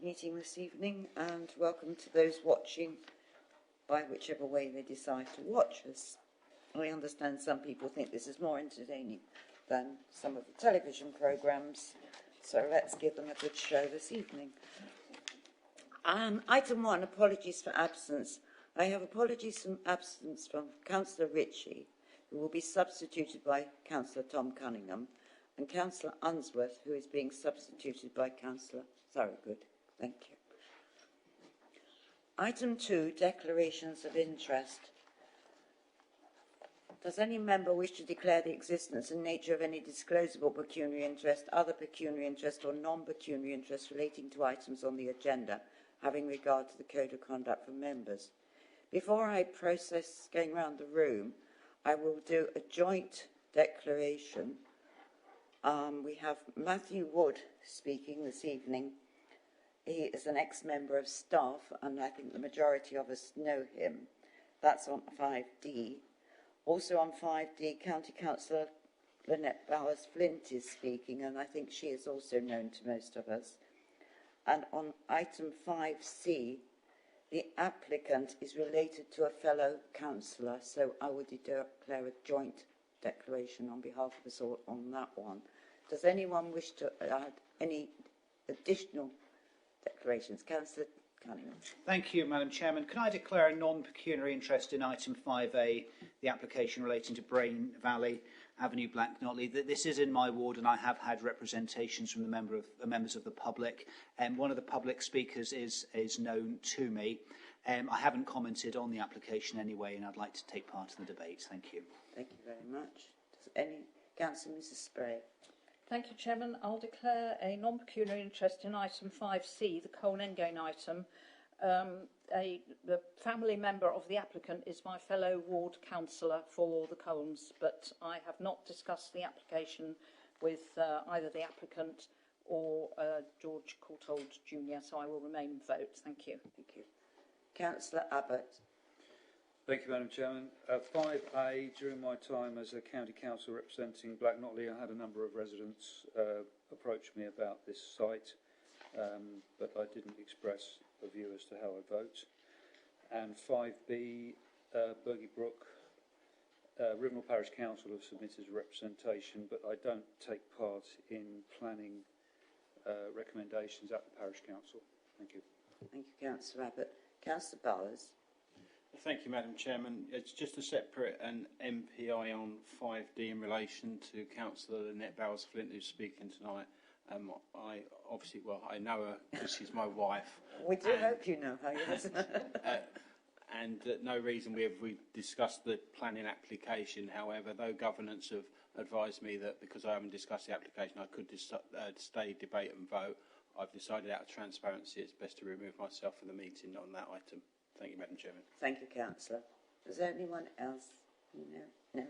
meeting this evening, and welcome to those watching by whichever way they decide to watch us. I understand some people think this is more entertaining than some of the television programmes, so let's give them a good show this evening. Item 1, apologies for absence. I have apologies for absence from Councillor Ritchie, who will be substituted by Councillor Tom Cunningham, and Councillor Unsworth, who is being substituted by Councillor Thorogood. Thank you. Item 2, declarations of interest. Does any member wish to declare the existence and nature of any disclosable pecuniary interest, other pecuniary interest or non-pecuniary interest relating to items on the agenda, having regard to the Code of Conduct for members? Before I process going around the room, I will do a joint declaration. We have Matthew Wood speaking this evening. He is an ex-member of staff, and I think the majority of us know him. That's on 5D. Also on 5D, County Councillor Lynette Bowers-Flint is speaking, and I think she is also known to most of us. And on item 5C, the applicant is related to a fellow councillor, so I would declare a joint declaration on behalf of us all on that one. Does anyone wish to add any additional declarations? Councillor Cunningham. Thank you, Madam Chairman. Can I declare a non-pecuniary interest in item 5A, the application relating to Brain Valley Avenue, Blacknotley? This is in my ward, and I have had representations from the members of the public. One of the public speakers is known to me. I haven't commented on the application anyway, and I'd like to take part in the debate. Thank you. Thank you very much. Does any Councillor Mrs. Spray? Thank you, Chairman. I'll declare a non-pecuniary interest in item 5C, the Colne Endgame item. The family member of the applicant is my fellow ward councillor for the Colnes, but I have not discussed the application with either the applicant or George Courtauld Jr., so I will remain in vote. Thank you. Thank you. Councillor Abbott. Thank you, Madam Chairman. 5A, during my time as a county council representing Blacknotley, I had a number of residents approach me about this site, but I didn't express a view as to how I vote. And 5B, Bergie Brook, Rivenall Parish Council have submitted a representation, but I don't take part in planning recommendations at the Parish Council. Thank you. Thank you, Councillor Abbott. Councillor Bowers. Thank you, Madam Chairman. It's just a separate MPI on 5D in relation to Councillor Lynette Bowers-Flint, who's speaking tonight. I know her because she's my wife. We do hope you know her, yes. And no reason we discussed the planning application. However, though governance have advised me that because I haven't discussed the application, I could stay, debate and vote, I've decided out of transparency it's best to remove myself from the meeting on that item. Thank you, Madam Chairman. Thank you, Councillor. Does anyone else? No.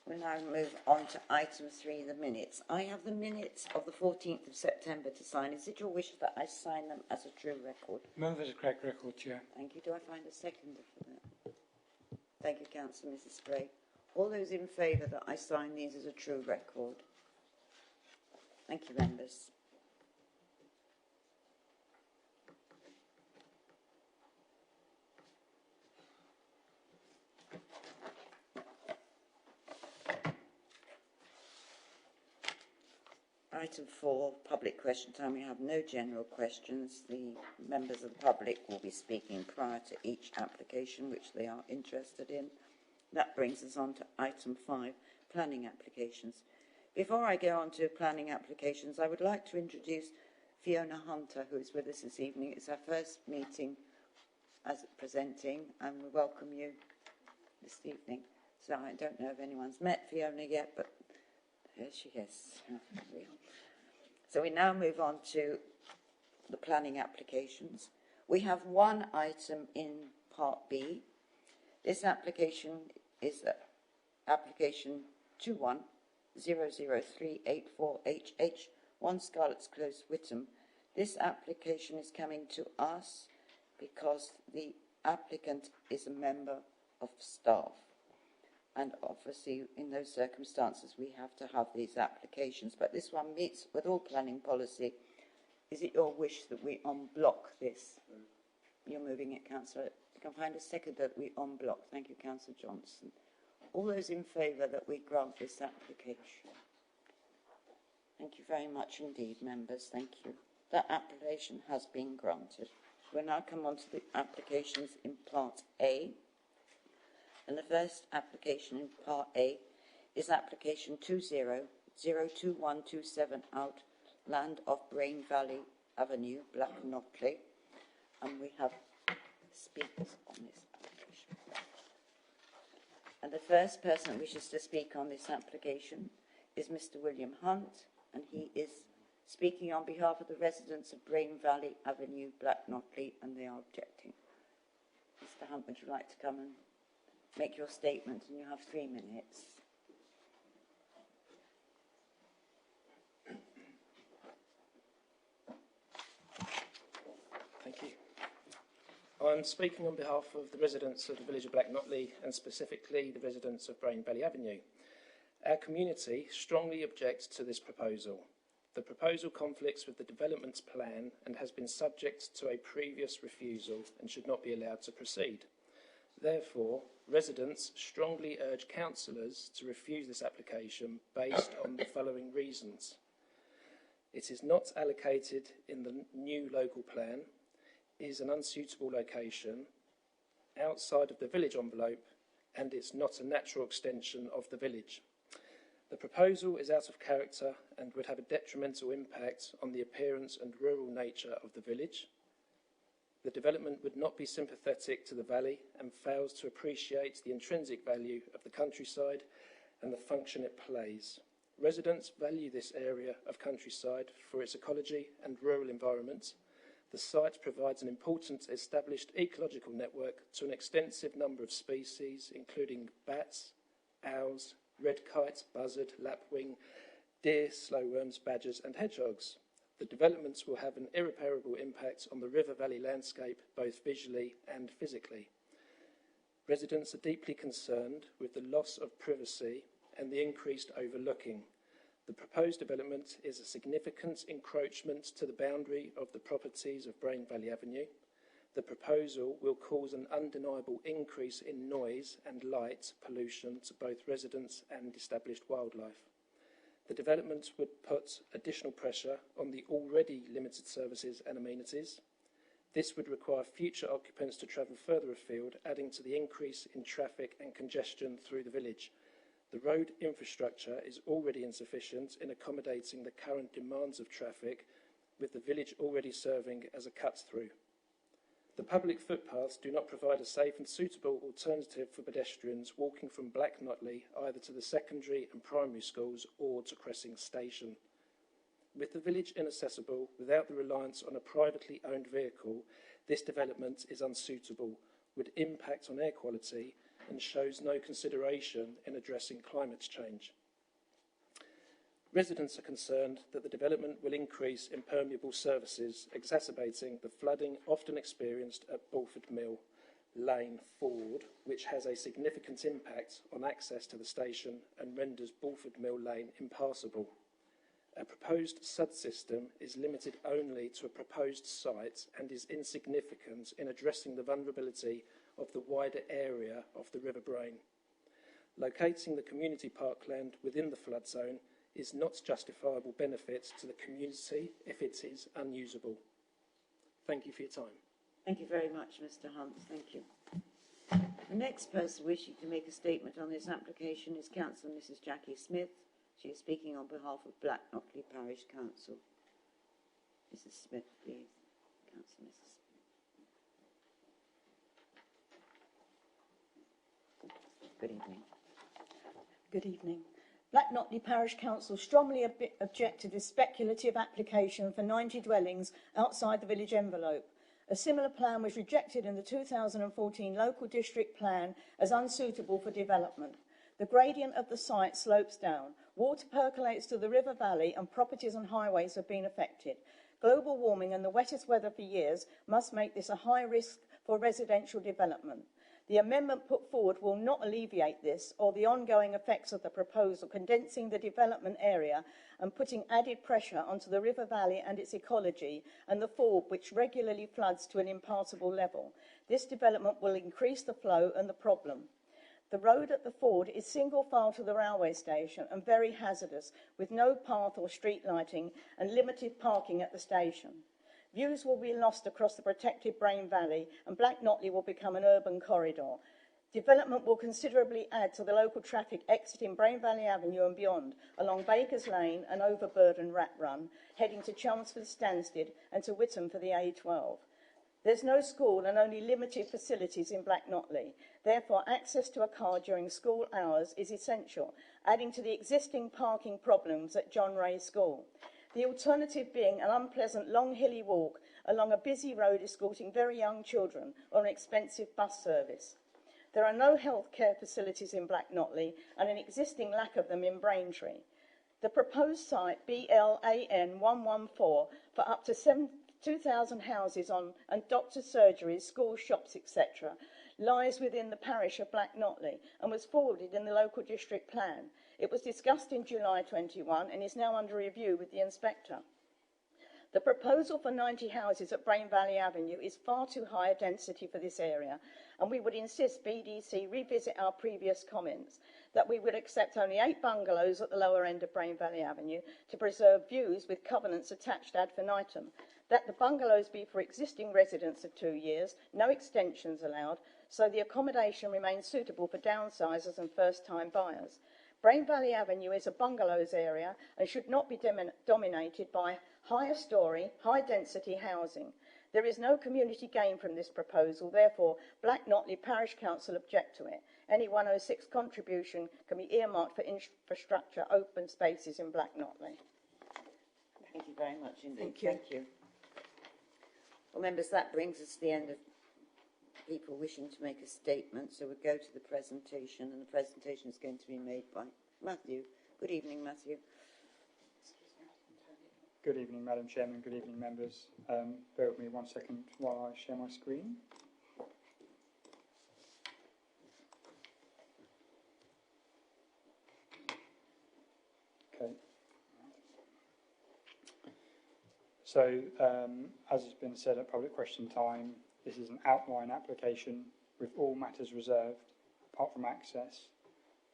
We'll now move on to item 3, the minutes. I have the minutes of the 14th of September to sign. Is it your wish that I sign them as a true record? Move as a correct record, Chair. Thank you. Do I find a seconder for that? Thank you, Councillor Mrs. Spray. All those in favour that I sign these as a true record? Thank you, members. Item 4, public question time. We have no general questions. The members of the public will be speaking prior to each application which they are interested in. That brings us on to item 5, planning applications. Before I go on to planning applications, I would like to introduce Fiona Hunter, who is with us this evening. It's our first meeting as presenting, and we welcome you this evening. So I don't know if anyone's met Fiona yet, but here she is. So we now move on to the planning applications. We have one item in Part B. This application is application 21-00384HH, 1 Scarlett's Close, Witham. This application is coming to us because the applicant is a member of staff. And obviously, in those circumstances, we have to have these applications. But this one meets with all planning policy Is it your wish that we unblock this? You're moving it, Councillor. I can find a second that we unblock. Thank you, Councillor Johnson. All those in favour that we grant this application? Thank you very much indeed, members. Thank you. That application has been granted. We'll now come on to the applications in Part A. And the first application in Part A is application 20-02127 Outland of Brain Valley Avenue, Black Notley. And we have speakers on this application. And the first person that wishes to speak on this application is Mr. William Hunt, and he is speaking on behalf of the residents of Brain Valley Avenue, Black Notley, and they are objecting. Mr. Hunt, would you like to come and make your statement? And you have 3 minutes. Thank you. I'm speaking on behalf of the residents of the village of Black Notley and specifically the residents of Brain Valley Avenue. Our community strongly objects to this proposal. The proposal conflicts with the development plan and has been subject to a previous refusal and should not be allowed to proceed. Therefore, residents strongly urge councillors to refuse this application based on the following reasons. It is not allocated in the new local plan, is an unsuitable location, outside of the village envelope, and it's not a natural extension of the village. The proposal is out of character and would have a detrimental impact on the appearance and rural nature of the village. The development would not be sympathetic to the valley and fails to appreciate the intrinsic value of the countryside and the function it plays. Residents value this area of countryside for its ecology and rural environment. The site provides an important established ecological network to an extensive number of species, including bats, owls, red kite, buzzard, lapwing, deer, slowworms, badgers and hedgehogs. The developments will have an irreparable impact on the river valley landscape, both visually and physically. Residents are deeply concerned with the loss of privacy and the increased overlooking. The proposed development is a significant encroachment to the boundary of the properties of Brain Valley Avenue. The proposal will cause an undeniable increase in noise and light pollution to both residents and established wildlife. The development would put additional pressure on the already limited services and amenities. This would require future occupants to travel further afield, adding to the increase in traffic and congestion through the village. The road infrastructure is already insufficient in accommodating the current demands of traffic, with the village already serving as a cut-through. The public footpaths do not provide a safe and suitable alternative for pedestrians walking from Black Notley either to the secondary and primary schools or to Cressing Station. With the village inaccessible without the reliance on a privately owned vehicle, this development is unsuitable, would impact on air quality and shows no consideration in addressing climate change. Residents are concerned that the development will increase impermeable surfaces, exacerbating the flooding often experienced at Bulford Mill Lane Ford, which has a significant impact on access to the station and renders Bulford Mill Lane impassable. A proposed subsystem is limited only to a proposed site and is insignificant in addressing the vulnerability of the wider area of the River Brain. Locating the community parkland within the flood zone is not justifiable benefit to the community if it is unusable. Thank you for your time. Thank you very much, Mr. Hunt. Thank you. The next person wishing to make a statement on this application is Councillor Mrs. Jackie Smith. She is speaking on behalf of Black Notley Parish Council. Mrs. Smith, please. Councillor Mrs. Smith. Good evening. Good evening. Black Notley Parish Council strongly object to this speculative application for 90 dwellings outside the village envelope. A similar plan was rejected in the 2014 local district plan as unsuitable for development. The gradient of the site slopes down. Water percolates to the river valley and properties and highways have been affected. Global warming and the wettest weather for years must make this a high risk for residential development. The amendment put forward will not alleviate this or the ongoing effects of the proposal, condensing the development area and putting added pressure onto the River Valley and its ecology and the Ford, which regularly floods to an impassable level. This development will increase the flow and the problem. The road at the Ford is single file to the railway station and very hazardous, with no path or street lighting and limited parking at the station. Views will be lost across the protected Brain Valley and Black Notley will become an urban corridor. Development will considerably add to the local traffic exiting Brain Valley Avenue and beyond, along Bakers Lane and Overburden Rat Run, heading to Chelmsford Stansted and to Witham for the A12. There's no school and only limited facilities in Black Notley. Therefore, access to a car during school hours is essential, adding to the existing parking problems at John Ray School. The alternative being an unpleasant long hilly walk along a busy road escorting very young children or an expensive bus service. There are no healthcare facilities in Black Notley and an existing lack of them in Braintree. The proposed site, BLAN 114, for up to 2,000 houses and doctors' surgeries, schools, shops, etc., lies within the parish of Black Notley and was forwarded in the local district plan. It was discussed in July 21 and is now under review with the inspector. The proposal for 90 houses at Brain Valley Avenue is far too high a density for this area, and we would insist BDC revisit our previous comments that we would accept only 8 bungalows at the lower end of Brain Valley Avenue to preserve views with covenants attached ad infinitum, that the bungalows be for existing residents of 2 years, no extensions allowed, so the accommodation remains suitable for downsizers and first-time buyers. Brain Valley Avenue is a bungalows area and should not be dominated by higher storey, high-density housing. There is no community gain from this proposal, therefore Black Notley Parish Council object to it. Any 106 contribution can be earmarked for infrastructure open spaces in Black Notley. Thank you very much indeed. Thank you. Thank you. Well, members, that brings us to the end of people wishing to make a statement. So we'll go to the presentation, and the presentation is going to be made by Matthew. Good evening, Matthew. Good evening, Madam Chairman. Good evening, members. Bear with me 1 second while I share my screen. Okay. So, as has been said at public question time, this is an outline application with all matters reserved, apart from access,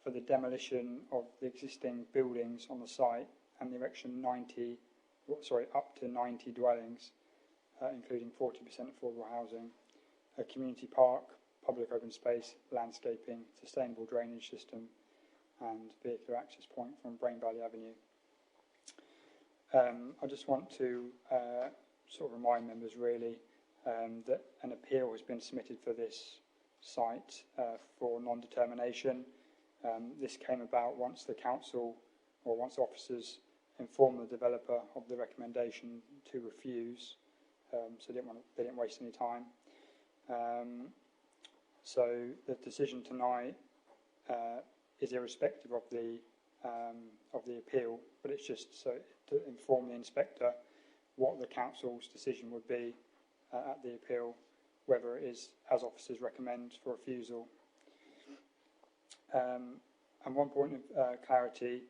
for the demolition of the existing buildings on the site and the erection up to 90 dwellings, including 40% affordable housing, a community park, public open space, landscaping, sustainable drainage system, and vehicular access point from Brain Valley Avenue. I just want to sort of remind members really that an appeal has been submitted for this site for non-determination. This came about once the council or once officers informed the developer of the recommendation to refuse, so they didn't waste any time. So the decision tonight is irrespective of the appeal, but it's just so to inform the inspector what the council's decision would be at the appeal, whether it is as officers recommend for refusal. And one point of clarity,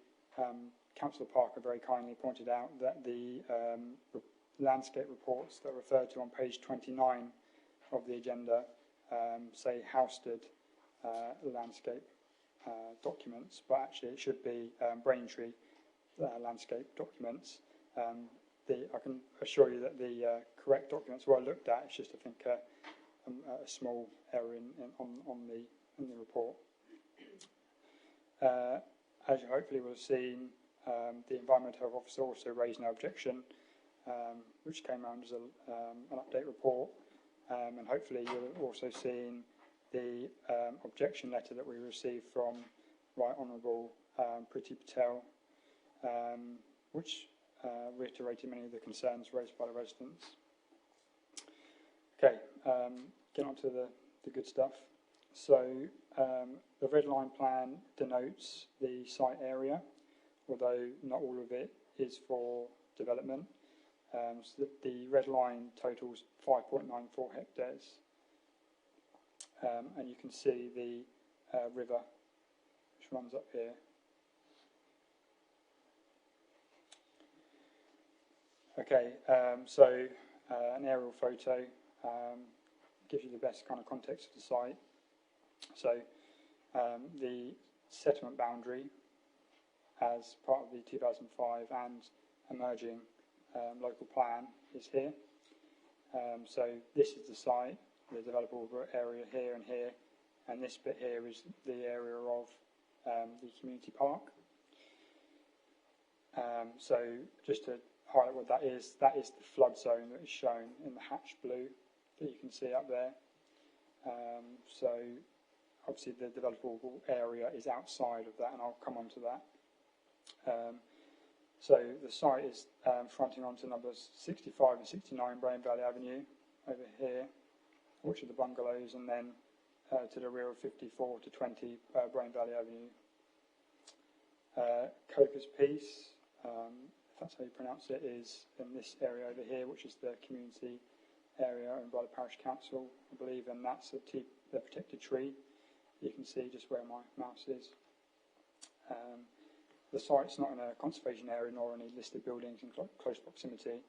Councillor Parker very kindly pointed out that the landscape reports that are referred to on page 29 of the agenda say Housted landscape documents, but actually it should be Braintree landscape documents. I can assure you that the correct documents were looked at. It's just, I think, a small error in the report. As you hopefully will have seen, the Environmental Health Officer also raised no objection, which came around as an update report. And hopefully you'll have also seen the objection letter that we received from Right Honourable Priti Patel, which reiterated many of the concerns raised by the residents. Okay, get on to the good stuff. So the red line plan denotes the site area, although not all of it is for development. So the red line totals 5.94 hectares. and you can see the river which runs up here. Okay, so an aerial photo gives you the best kind of context of the site. So the settlement boundary as part of the 2005 and emerging local plan is here. So this is the site, the developable area here and here, and this bit here is the area of the community park. So just to highlight what that is the flood zone that is shown in the hatched blue that you can see up there. So obviously the developable area is outside of that, and I'll come on to that. So the site is fronting onto numbers 65 and 69 Brain Valley Avenue over here, which are the bungalows, and then to the rear of 54 to 20 Brain Valley Avenue. Coker's Piece, if that's how you pronounce it, is in this area over here, which is the community area owned by the parish council, I believe, and that's the protected tree. You can see just where my mouse is. The site's not in a conservation area nor any listed buildings in close proximity.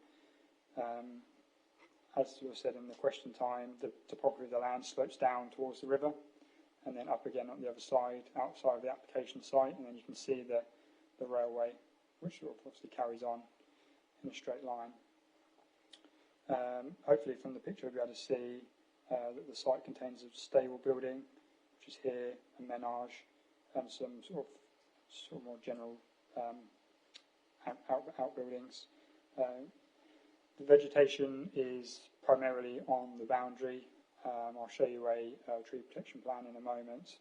As was said in the question time, the topography of the land slopes down towards the river and then up again on the other side, outside of the application site, and then you can see the railway, which sort of obviously carries on in a straight line. Hopefully from the picture you'll be able to see that the site contains a stable building, which is here, a menage, and some sort of more general outbuildings. The vegetation is primarily on the boundary. I'll show you a tree protection plan in a moment.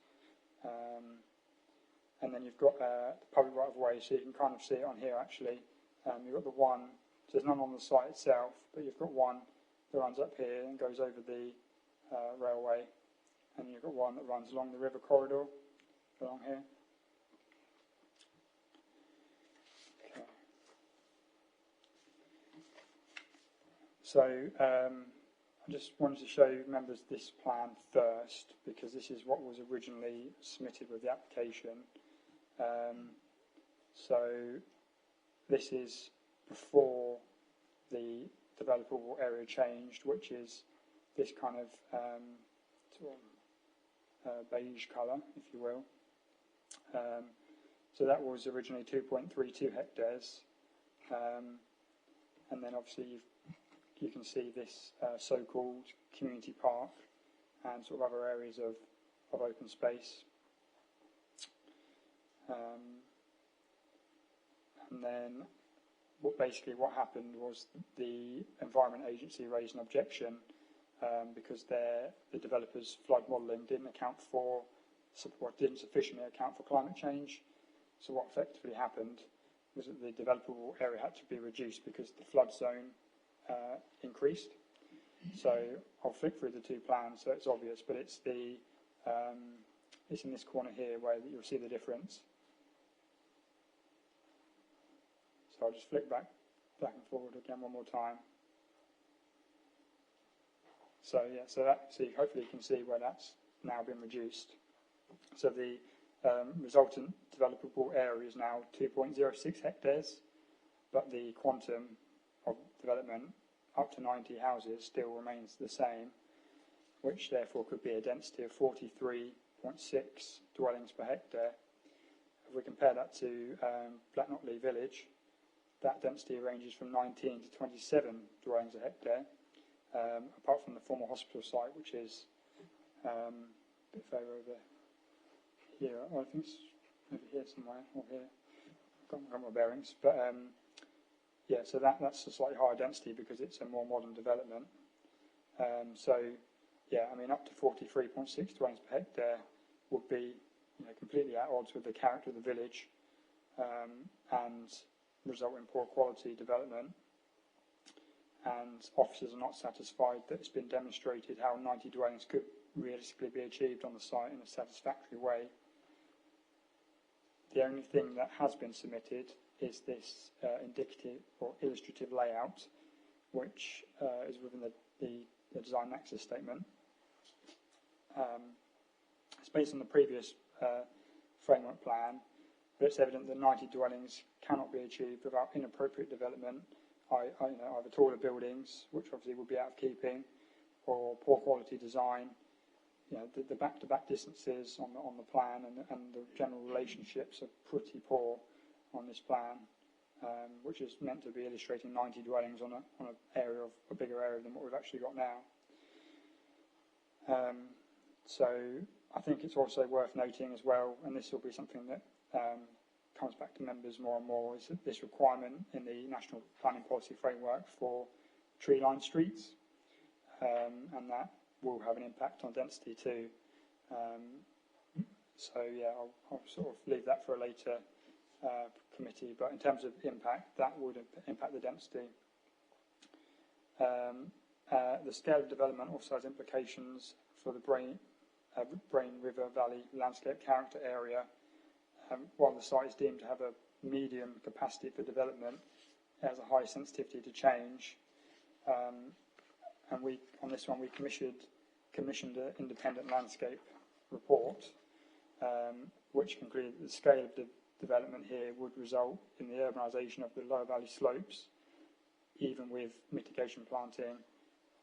And then you've got the public right of way, so you can kind of see it on here actually. You've got the one, so there's none on the site itself, but you've got one that runs up here and goes over the railway, and you've got one that runs along the river corridor along here. Okay. So I just wanted to show members this plan first, because this is what was originally submitted with the application. So this is before the developable area changed, which is this kind of beige colour, if you will. So that was originally 2.32 hectares, and then obviously you can see this so-called community park and sort of other areas of open space. And then what happened was the Environment Agency raised an objection because the developers' flood modelling didn't sufficiently account for climate change. So what effectively happened was that the developable area had to be reduced because the flood zone increased. So I'll flick through the two plans so it's obvious, but it's it's in this corner here where you'll see the difference. So I'll just flick back and forward again one more time. So yeah, so hopefully you can see where that's now been reduced. So the resultant developable area is now 2.06 hectares, but the quantum of development up to 90 houses still remains the same, which therefore could be a density of 43.6 dwellings per hectare. If we compare that to Black Notley Village, that density ranges from 19 to 27 dwellings a hectare, apart from the former hospital site, which is a bit further over here. I think it's over here somewhere, or here. I've got my bearings. But yeah, so that's a slightly higher density because it's a more modern development. So yeah, I mean, up to 43.6 dwellings per hectare would be completely at odds with the character of the village and result in poor quality development. And officers are not satisfied that it's been demonstrated how 90 dwellings could realistically be achieved on the site in a satisfactory way. The only thing that has been submitted is this indicative or illustrative layout, which is within the design access statement. it's based on the previous framework plan, but it's evident that 90 dwellings cannot be achieved without inappropriate development, either taller buildings, which obviously would be out of keeping, or poor quality design. The back-to-back distances on the plan and the general relationships are pretty poor on this plan, which is meant to be illustrating 90 dwellings on a bigger area than what we've actually got now. So I think it's also worth noting as well, and this will be something that comes back to members more and more, is this requirement in the National Planning Policy Framework for tree-lined streets, and that will have an impact on density too. So yeah, I'll sort of leave that for a later committee, but in terms of impact, that would impact the density. The scale of development also has implications for the Brain River Valley landscape character area. While the site is deemed to have a medium capacity for development, it has a high sensitivity to change. And on this one we commissioned an independent landscape report, which concluded that the scale of the development here would result in the urbanisation of the lower valley slopes, even with mitigation planting,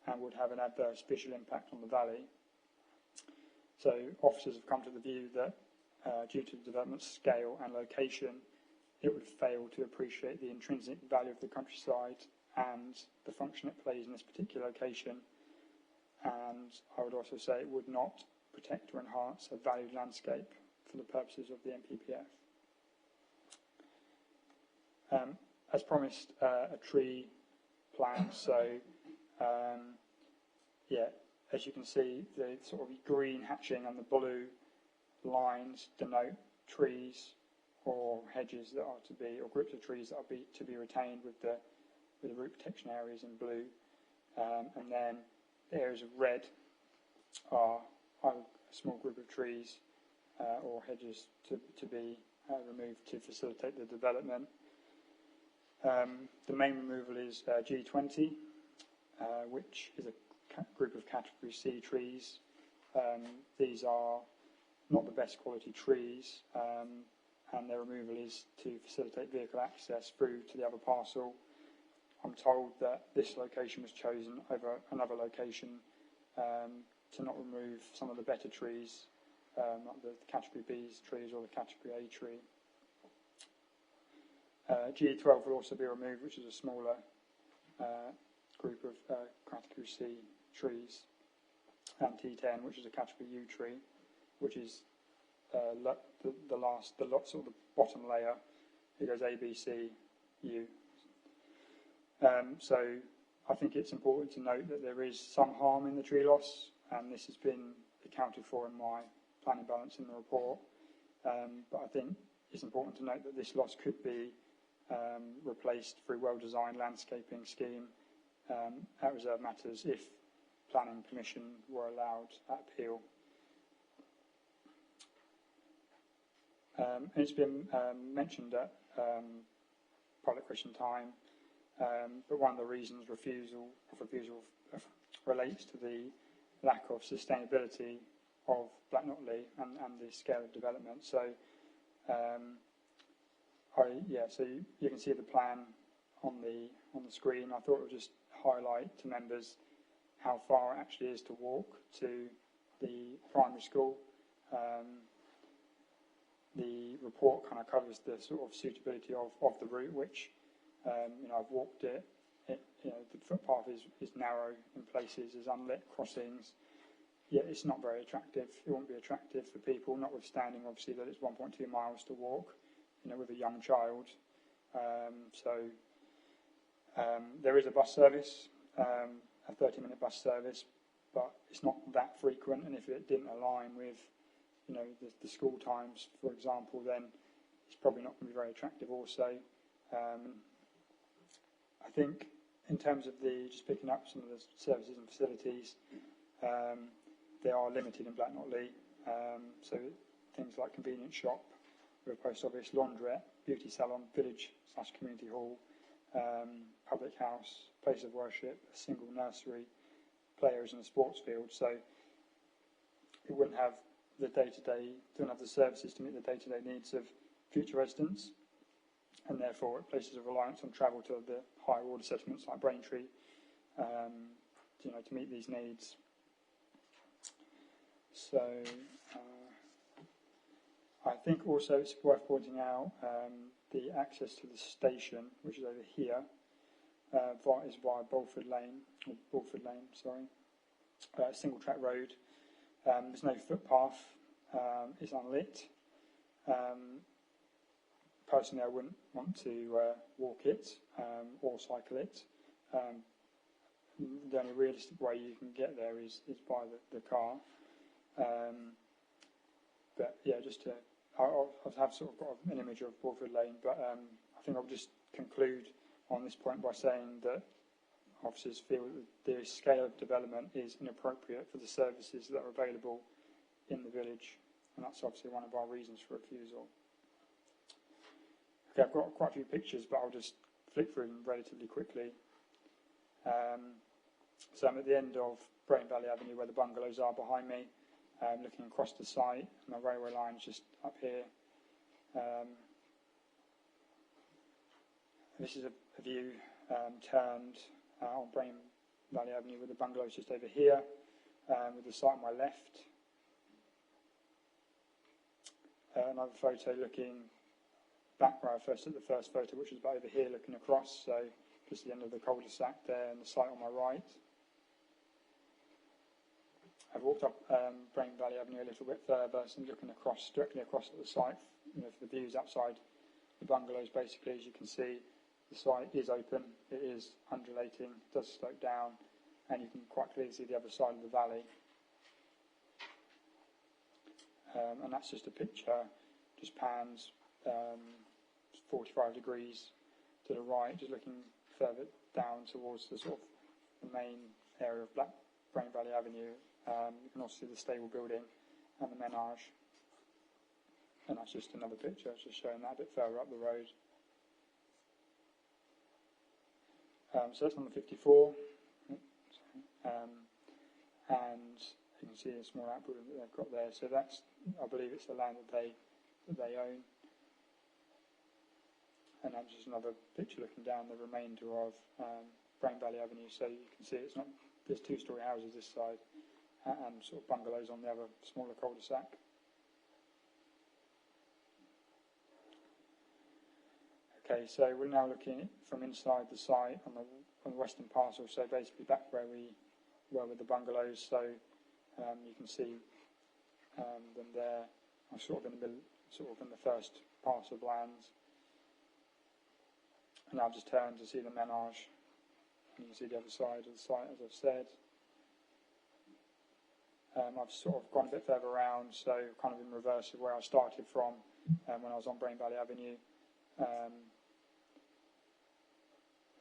and would have an adverse visual impact on the valley. So officers have come to the view that due to the development scale and location, it would fail to appreciate the intrinsic value of the countryside and the function it plays in this particular location. And I would also say it would not protect or enhance a valued landscape for the purposes of the NPPF. As promised, a tree plan. So, as you can see, the sort of green hatching and the blue lines denote trees or hedges that are to be, or groups of trees that are to be retained with the root protection areas in blue, and then the areas of red are a small group of trees or hedges to be removed to facilitate the development. The main removal is G20, which is a group of category C trees. These are not the best quality trees, and their removal is to facilitate vehicle access through to the other parcel. I'm told that this location was chosen over another location to not remove some of the better trees, like the category B trees or the category A tree. G12 will also be removed, which is a smaller group of category C trees, and T10, which is a category U tree, which is the bottom layer. It goes A, B, C, U. So I think it's important to note that there is some harm in the tree loss, and this has been accounted for in my planning balance in the report. But I think it's important to note that this loss could be replaced through well-designed landscaping scheme at reserve matters if planning permission were allowed at appeal. And it's been mentioned at public question time, but one of the reasons refusal relates to the lack of sustainability of Black Notley and the scale of development. So, so you can see the plan on the screen. I thought it would just highlight to members how far it actually is to walk to the primary school. The report kind of covers the sort of suitability of the route, which I've walked it. The footpath is narrow in places, there's unlit crossings. Yet it's not very attractive. It won't be attractive for people, notwithstanding obviously that it's 1.2 miles to walk, with a young child. There is a bus service, a 30-minute bus service, but it's not that frequent. And if it didn't align with, the school times, for example, then it's probably not going to be very attractive. Also, I think in terms of just picking up some of the services and facilities, they are limited in Black Notley. So things like convenience shop, with a post office, laundrette, beauty salon, village/community hall, public house, place of worship, a single nursery, play areas and a sports field. So it wouldn't have the day-to-day, don't have the services to meet the day-to-day needs of future residents, and therefore it places a reliance on travel to the higher order settlements like Braintree, to meet these needs. So I think also it's worth pointing out the access to the station, which is over here, is via Bulford Lane, single track road. There's no footpath, it's unlit. Personally, I wouldn't want to walk it or cycle it. The only realistic way you can get there is by the car. But yeah, I've sort of got an image of Bulford Lane, but I think I'll just conclude on this point by saying that officers feel that the scale of development is inappropriate for the services that are available in the village, and that's obviously one of our reasons for refusal. Okay, I've got quite a few pictures, but I'll just flick through them relatively quickly. So I'm at the end of Brain Valley Avenue, where the bungalows are behind me, looking across the site, and the railway line's just up here. This is a view turned on Brain Valley Avenue, with the bungalows just over here, with the site on my left. Another photo looking back where I first took the first photo, which was about over here looking across, so just the end of the cul-de-sac there, and the site on my right. I've walked up Brain Valley Avenue a little bit further, so looking directly across at the site, for the views outside the bungalows. Basically, as you can see, the site is open, it is undulating, it does slope down, and you can quite clearly see the other side of the valley. And that's just a picture, just pans 45 degrees to the right, just looking further down towards the sort of the main area of Brain Valley Avenue. You can also see the stable building and the menage. And that's just another picture, just showing that a bit further up the road. So that's number 54. And you can see a small outbuilding that they've got there. So that's, I believe it's the land that they own. And that's just another picture looking down the remainder of Brain Valley Avenue. So you can see there's two-storey houses this side and sort of bungalows on the other smaller cul-de-sac. Okay, so we're now looking from inside the site on the western parcel, so basically back where we were with the bungalows. So you can see them there. I'm sort of in the middle, sort of in the first parcel of land. And I've just turned to see the menage, and you can see the other side of the site, as I've said. I've sort of gone a bit further around, so kind of in reverse of where I started from when I was on Brain Valley Avenue.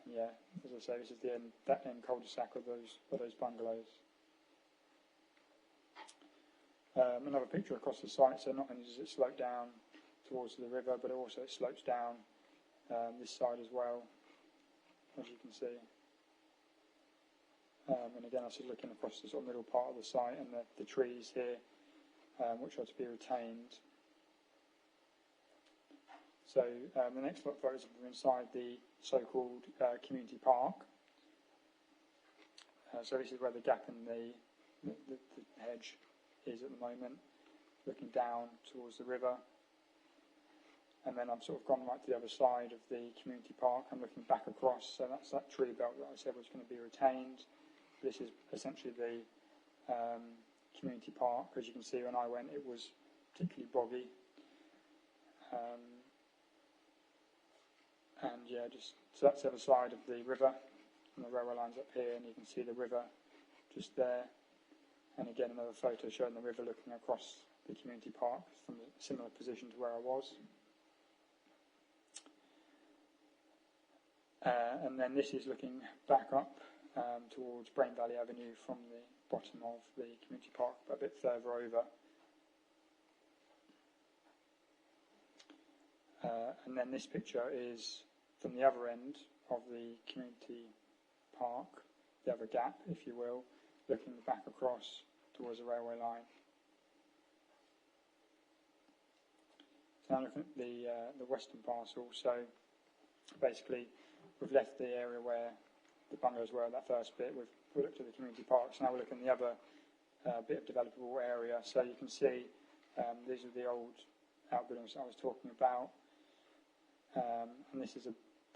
Yeah, as I say, this is that end cul-de-sac of those bungalows. Another picture across the site, so not only does it slope down towards the river, but also it slopes down this side as well, as you can see. And again, I was just looking across the sort of middle part of the site and the trees here, which are to be retained. So the next lot of photos are from inside the so-called community park. So this is where the gap in the hedge is at the moment, looking down towards the river. And then I've sort of gone right to the other side of the community park. I'm looking back across, so that's that tree belt that I said was going to be retained. This is essentially the community park. As you can see, when I went, it was particularly boggy. And yeah, so that's the other side of the river, and the railway line's up here, and you can see the river just there. And again, another photo showing the river looking across the community park from a similar position to where I was. And then this is looking back up towards Brain Valley Avenue from the bottom of the community park, a bit further over. And then this picture is from the other end of the community park, the other gap, if you will, looking back across towards the railway line. So now looking at the western parcel, so basically we've left the area where the bungalows were, that first bit, we've looked at the community parks, now we're looking at the other bit of developable area. So you can see these are the old outbuildings I was talking about, and this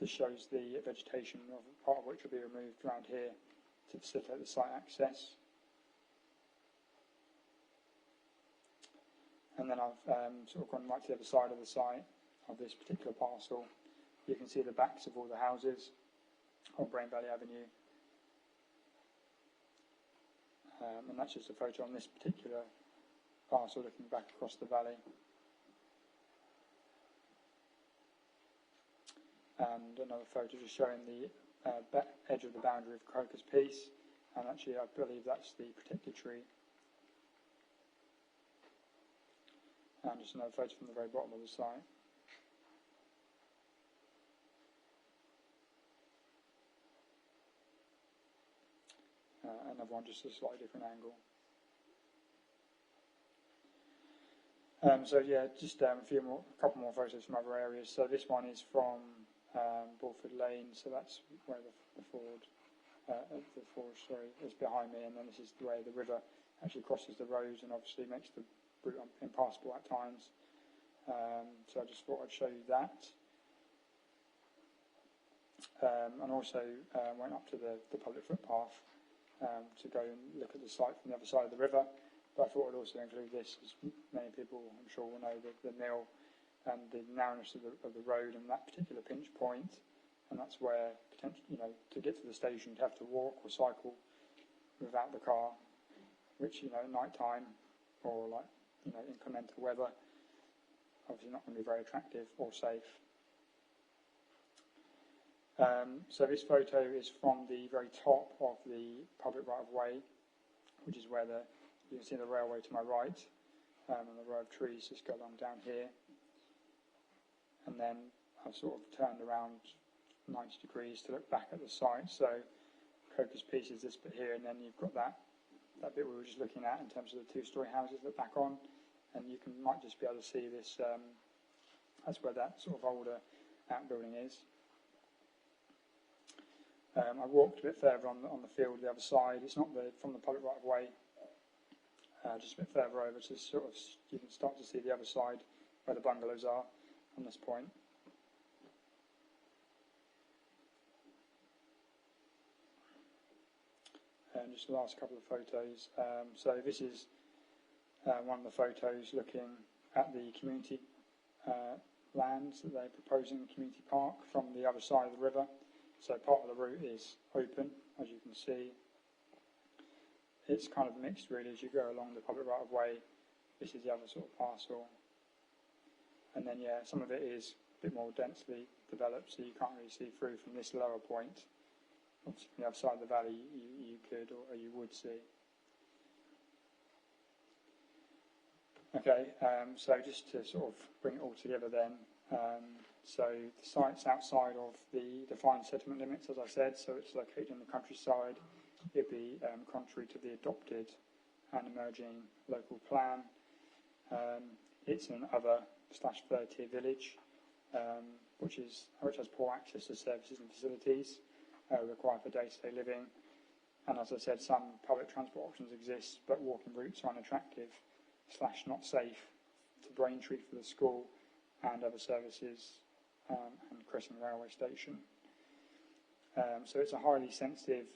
shows the vegetation, of part of which will be removed around here to facilitate the site access. And then I've sort of gone right to the other side of the site of this particular parcel. You can see the backs of all the houses on Brain Valley Avenue. And that's just a photo on this particular parcel looking back across the valley. And another photo just showing the edge of the boundary of Crocus Peace. And actually I believe that's the protected tree. And just another photo from the very bottom of the site. Another one just a slightly different angle. So yeah, just a couple more photos from other areas. So this one is from Bulford Lane, so that's where the ford is behind me, and then this is the way the river actually crosses the road and obviously makes the route impassable at times. So I just thought I'd show you that. And also went up to the public footpath to go and look at the site from the other side of the river. But I thought I'd also include this, as many people I'm sure will know, the mill and the narrowness of the road and that particular pinch point. And that's where potentially, to get to the station, you'd have to walk or cycle without the car, which, at night time or inclement weather, obviously not going to be very attractive or safe. So this photo is from the very top of the public right-of-way, which is where you can see the railway to my right, and the row of trees just go along down here. And then I've sort of turned around 90 degrees to look back at the site. So Crocus Peace is this bit here, and then you've got that bit we were just looking at in terms of the two-storey houses that back on, and you might just be able to see this. That's where that sort of older outbuilding is. I walked a bit further on the field, the other side. It's not from the public right of way. Just a bit further over to sort of you can start to see the other side where the bungalows are on this point. And just the last couple of photos. So this is one of the photos looking at the community lands that they're proposing a community park from the other side of the river. So part of the route is open, as you can see. It's kind of mixed really as you go along the public right of way. This is the other sort of parcel. And then some of it is a bit more densely developed, so you can't really see through from this lower point. Obviously from the other side of the valley you could or you would see. Okay, so just to sort of bring it all together then, so the site's outside of the defined settlement limits, as I said, so it's located in the countryside. It'd be contrary to the adopted and emerging local plan. It's an other/third-tier village, which has poor access to services and facilities required for day-to-day living. And as I said, some public transport options exist, but walking routes are unattractive/not safe to Braintree for the school and other services and Cressing railway station. So it's a highly sensitive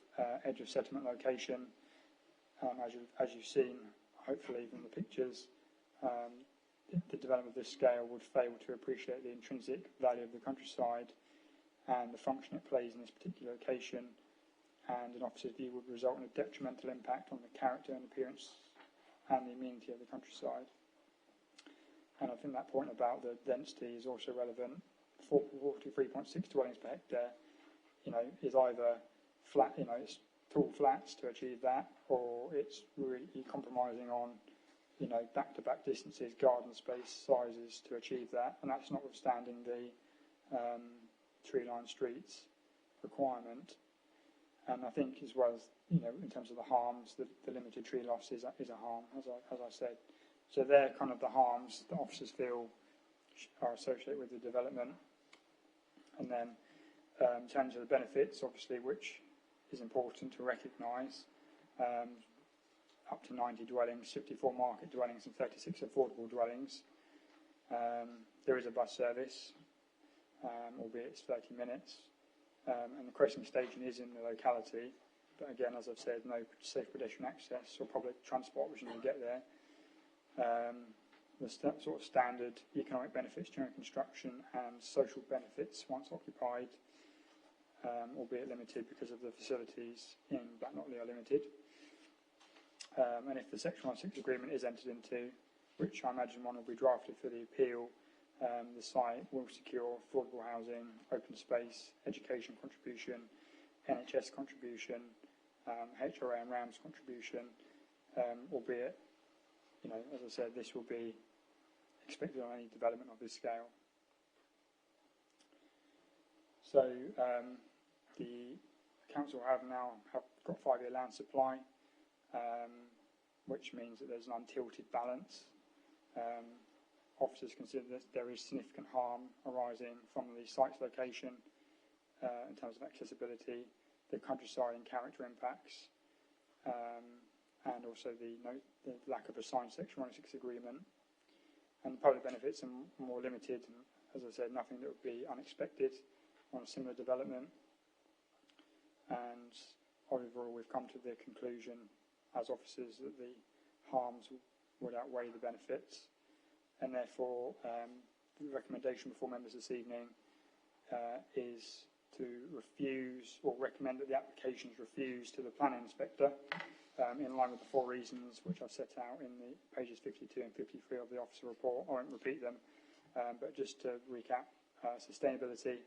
edge of settlement location. As you've seen, hopefully from the pictures, the development of this scale would fail to appreciate the intrinsic value of the countryside and the function it plays in this particular location, and in officer's view would result in a detrimental impact on the character and appearance and the amenity of the countryside. And I think that point about the density is also relevant. 43.6 dwellings per hectare, is either flat, it's tall flats to achieve that, or it's really compromising on, back-to-back distances, garden space sizes to achieve that, and that's notwithstanding the tree-lined streets requirement. And I think as well as, in terms of the harms, the limited tree loss is a harm, as I said. So they're kind of the harms that officers feel which are associated with the development. And then in terms of the benefits, obviously, which is important to recognise, up to 90 dwellings, 54 market dwellings and 36 affordable dwellings. There is a bus service, albeit it's 30 minutes, and the crossing station is in the locality, but again, as I've said, no safe pedestrian access or public transport which you can get there. The sort of standard economic benefits during construction and social benefits once occupied, albeit limited because of the facilities in Black Notley are limited. And if the Section 106 agreement is entered into, which I imagine one will be drafted for the appeal, the site will secure affordable housing, open space, education contribution, NHS contribution, HRA and RAMS contribution, albeit, you know, as I said, this will be expected on any development of this scale. So the council have got 5-year land supply, which means that there's an untilted balance. Officers consider that there is significant harm arising from the site's location in terms of accessibility, the countryside and character impacts, and also the lack of a signed Section 106 agreement. And the public benefits are more limited, and as I said, nothing that would be unexpected on a similar development. And overall, we've come to the conclusion as officers that the harms would outweigh the benefits, and therefore the recommendation before members this evening is to refuse or recommend that the application is refused to the planning inspector in line with the 4 reasons which I've set out in the pages 52 and 53 of the officer report. I won't repeat them, but just to recap: sustainability,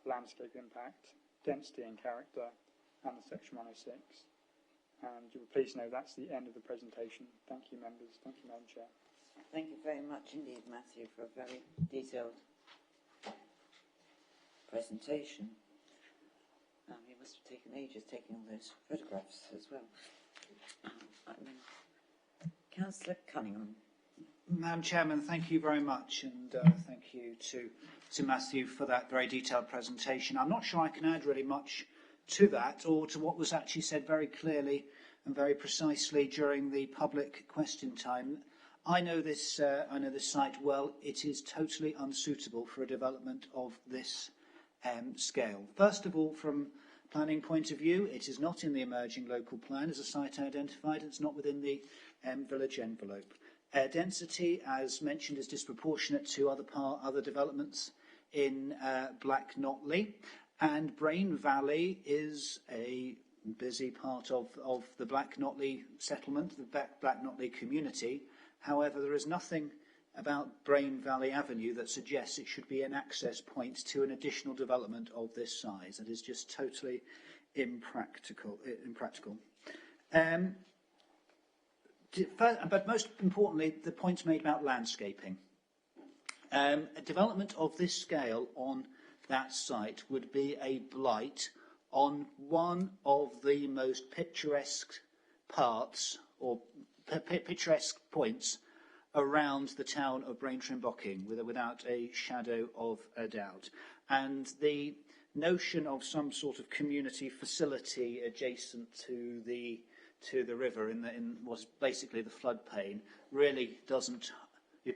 landscape impact, density and character, and the Section 106. And you will please know that's the end of the presentation. Thank you, members. Thank you, Madam Chair. Thank you very much indeed, Matthew, for a very detailed presentation. You must have taken ages taking all those photographs as well. Councillor Cunningham. Madam Chairman, thank you very much, and thank you to Matthew for that very detailed presentation. I'm not sure I can add really much to that or to what was actually said very clearly and very precisely during the public question time. I know this site well. It is totally unsuitable for a development of this scale. First of all, from planning point of view, it is not in the emerging local plan as a site identified. It's not within the village envelope. Density, as mentioned, is disproportionate to other developments in Black Notley, and Brain Valley is a busy part of the Black Notley settlement, the Black Notley community. However, there is nothing about Brain Valley Avenue that suggests it should be an access point to an additional development of this size. It is just totally impractical. But most importantly, the points made about landscaping. A development of this scale on that site would be a blight on one of the most picturesque parts or picturesque points around the town of Braintree and Bocking, without a shadow of a doubt. And the notion of some sort of community facility adjacent to the river in was basically the floodplain really doesn't,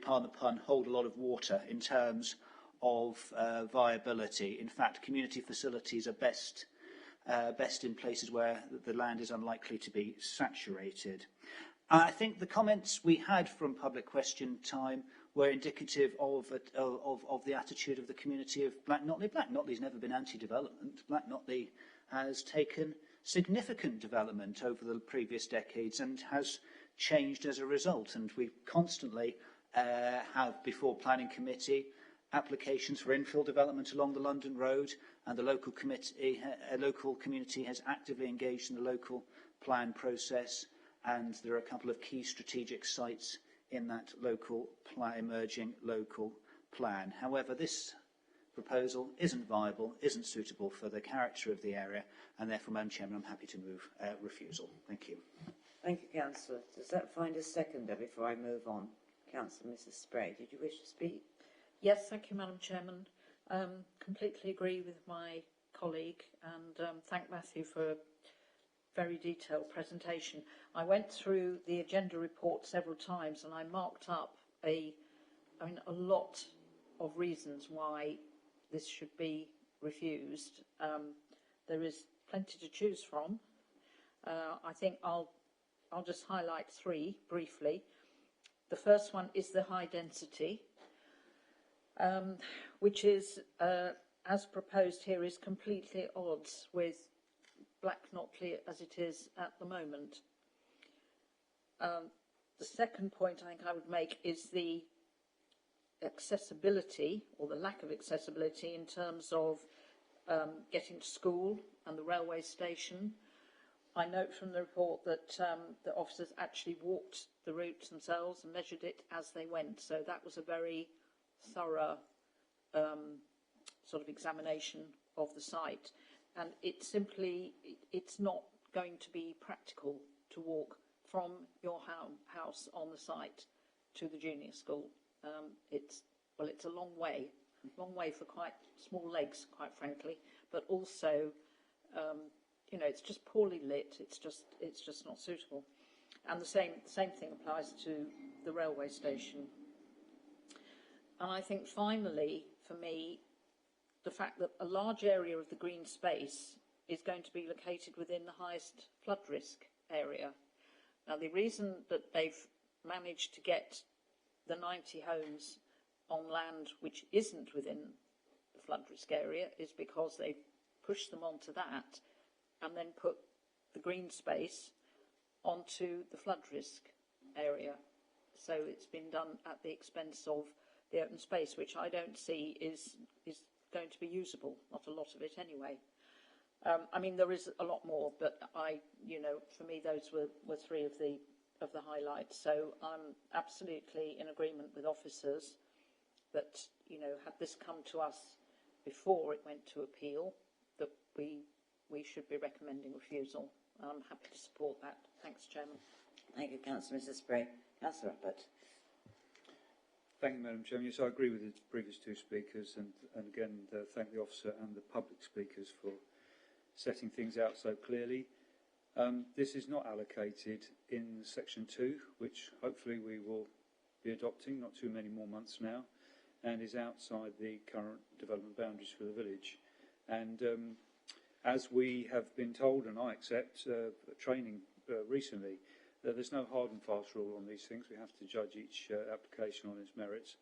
pardon the pun, hold a lot of water in terms of viability. In fact, community facilities are best in places where the land is unlikely to be saturated. I think the comments we had from public question time were indicative of the attitude of the community of Black Notley. Black Notley's never been anti-development. Black Notley has taken significant development over the previous decades and has changed as a result. And we constantly have before planning committee applications for infill development along the London Road, and the local community has actively engaged in the local plan process. And there are a couple of key strategic sites in that emerging local plan. However, this proposal isn't viable, isn't suitable for the character of the area, and therefore, Madam Chairman, I'm happy to move refusal. Thank you. Thank you, Councillor. Does that find a seconder before I move on? Councillor Mrs. Spray, did you wish to speak? Yes, thank you, Madam Chairman. Completely agree with my colleague, and thank Matthew for a very detailed presentation. I went through the agenda report several times, and I marked up a lot of reasons why this should be refused. There is plenty to choose from. I think I'll just highlight three briefly. The first one is the high density, which is, as proposed here, is completely at odds with Black Notley as it is at the moment. The second point I think I would make is the accessibility, or the lack of accessibility, in terms of getting to school and the railway station. I note from the report that the officers actually walked the route themselves and measured it as they went, so that was a very thorough sort of examination of the site, and it's not going to be practical to walk from your house on the site to the junior school. It's a long way for quite small legs, quite frankly, but also, it's just poorly lit. It's just not suitable, and the same thing applies to the railway station. And I think finally, for me, the fact that a large area of the green space is going to be located within the highest flood risk area. Now, the reason that they've managed to get the 90 homes on land which isn't within the flood risk area is because they've pushed them onto that and then put the green space onto the flood risk area. So it's been done at the expense of the open space, which I don't see is going to be usable, not a lot of it anyway. There is a lot more, but for me, those were three of the highlights. So I'm absolutely in agreement with officers that, had this come to us before it went to appeal, that we should be recommending refusal. I'm happy to support that. Thanks, Chairman. Thank you, Councillor Mrs. Spray. Councillor Abbott. Thank you, Madam Chairman. Yes, I agree with the previous two speakers, and again, thank the officer and the public speakers for setting things out so clearly. This is not allocated in Section 2, which hopefully we will be adopting, not too many more months now, and is outside the current development boundaries for the village. And as we have been told, and I accept, training recently, there's no hard and fast rule on these things. We have to judge each application on its merits.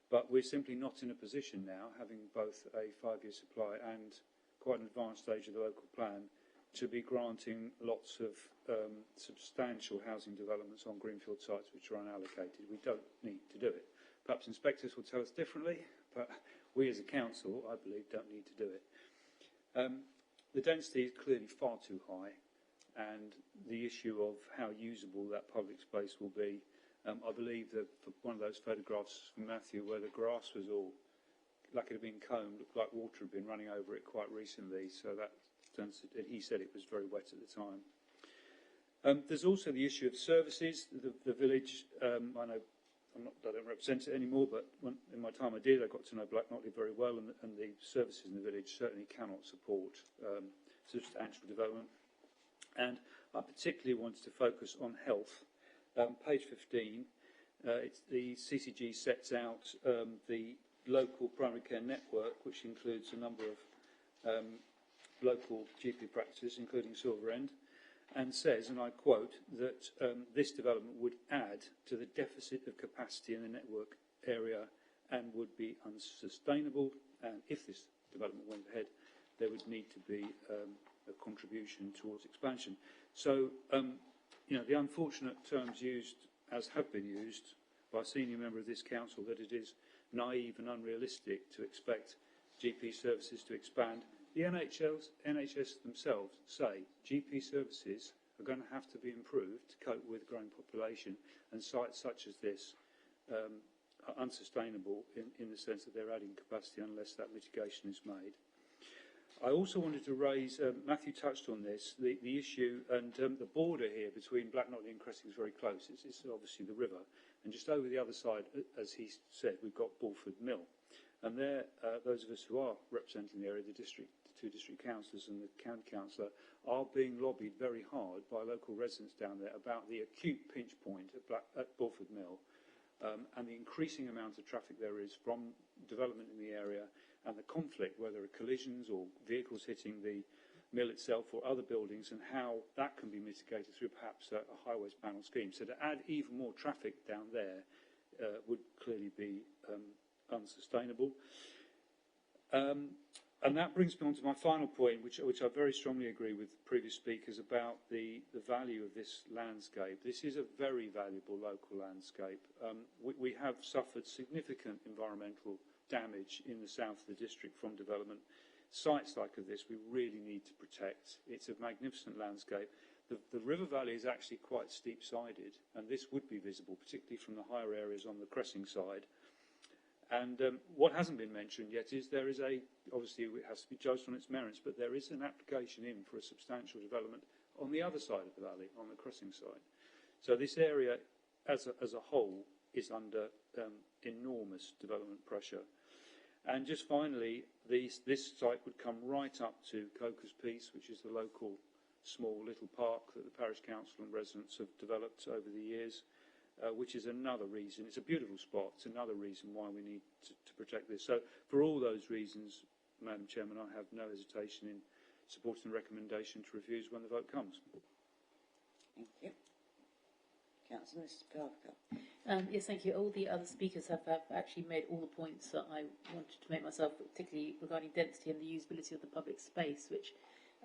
But we're simply not in a position now, having both a 5-year supply and quite an advanced stage of the local plan, to be granting lots of substantial housing developments on greenfield sites which are unallocated. We don't need to do it. Perhaps inspectors will tell us differently, but we as a council, I believe, don't need to do it. The density is clearly far too high, and the issue of how usable that public space will be, I believe that one of those photographs from Matthew where the grass was all like it had been combed, looked like water had been running over it quite recently, so that he said it was very wet at the time. There's also the issue of services. The village, I know I don't represent it anymore, but in my time I did, I got to know Black Notley very well, and the services in the village certainly cannot support substantial development. And I particularly wanted to focus on health. Page 15, the CCG sets out the local primary care network, which includes a number of local GP practices, including Silver End, and says, and I quote, that this development would add to the deficit of capacity in the network area and would be unsustainable, and if this development went ahead, there would need to be a contribution towards expansion. So, the unfortunate terms used, as have been used by a senior member of this council, that it is naive and unrealistic to expect GP services to expand. The NHS themselves say GP services are going to have to be improved to cope with a growing population, and sites such as this are unsustainable in the sense that they're adding capacity unless that mitigation is made. I also wanted to raise, Matthew touched on this, the issue, and the border here between Black Notley and Cressing is very close. It's obviously the river, and just over the other side, as he said, we've got Bulford Mill. And there, those of us who are representing the area, the two district councillors and the county councillor, are being lobbied very hard by local residents down there about the acute pinch point at Bulford Mill, and the increasing amount of traffic there is from development in the area, and the conflict, whether there are collisions or vehicles hitting the mill itself or other buildings, and how that can be mitigated through perhaps a highways panel scheme. So to add even more traffic down there would clearly be unsustainable. And that brings me on to my final point, which I very strongly agree with previous speakers about the value of this landscape. This is a very valuable local landscape. We have suffered significant environmental damage in the south of the district from development. Sites like this we really need to protect. It's a magnificent landscape. The river valley is actually quite steep-sided, and this would be visible, particularly from the higher areas on the Cressing side. And what hasn't been mentioned yet is there is obviously it has to be judged on its merits, but there is an application in for a substantial development on the other side of the valley, on the Cressing side. So this area as a whole is under enormous development pressure. And just finally, this site would come right up to Coker's Piece, which is the local small little park that the parish council and residents have developed over the years. Which is another reason. It's a beautiful spot. It's another reason why we need to protect this. So for all those reasons, Madam Chairman, I have no hesitation in supporting the recommendation to refuse when the vote comes. Thank you. Councillor Mrs. Parker. Yes, thank you. All the other speakers have actually made all the points that I wanted to make myself, particularly regarding density and the usability of the public space, which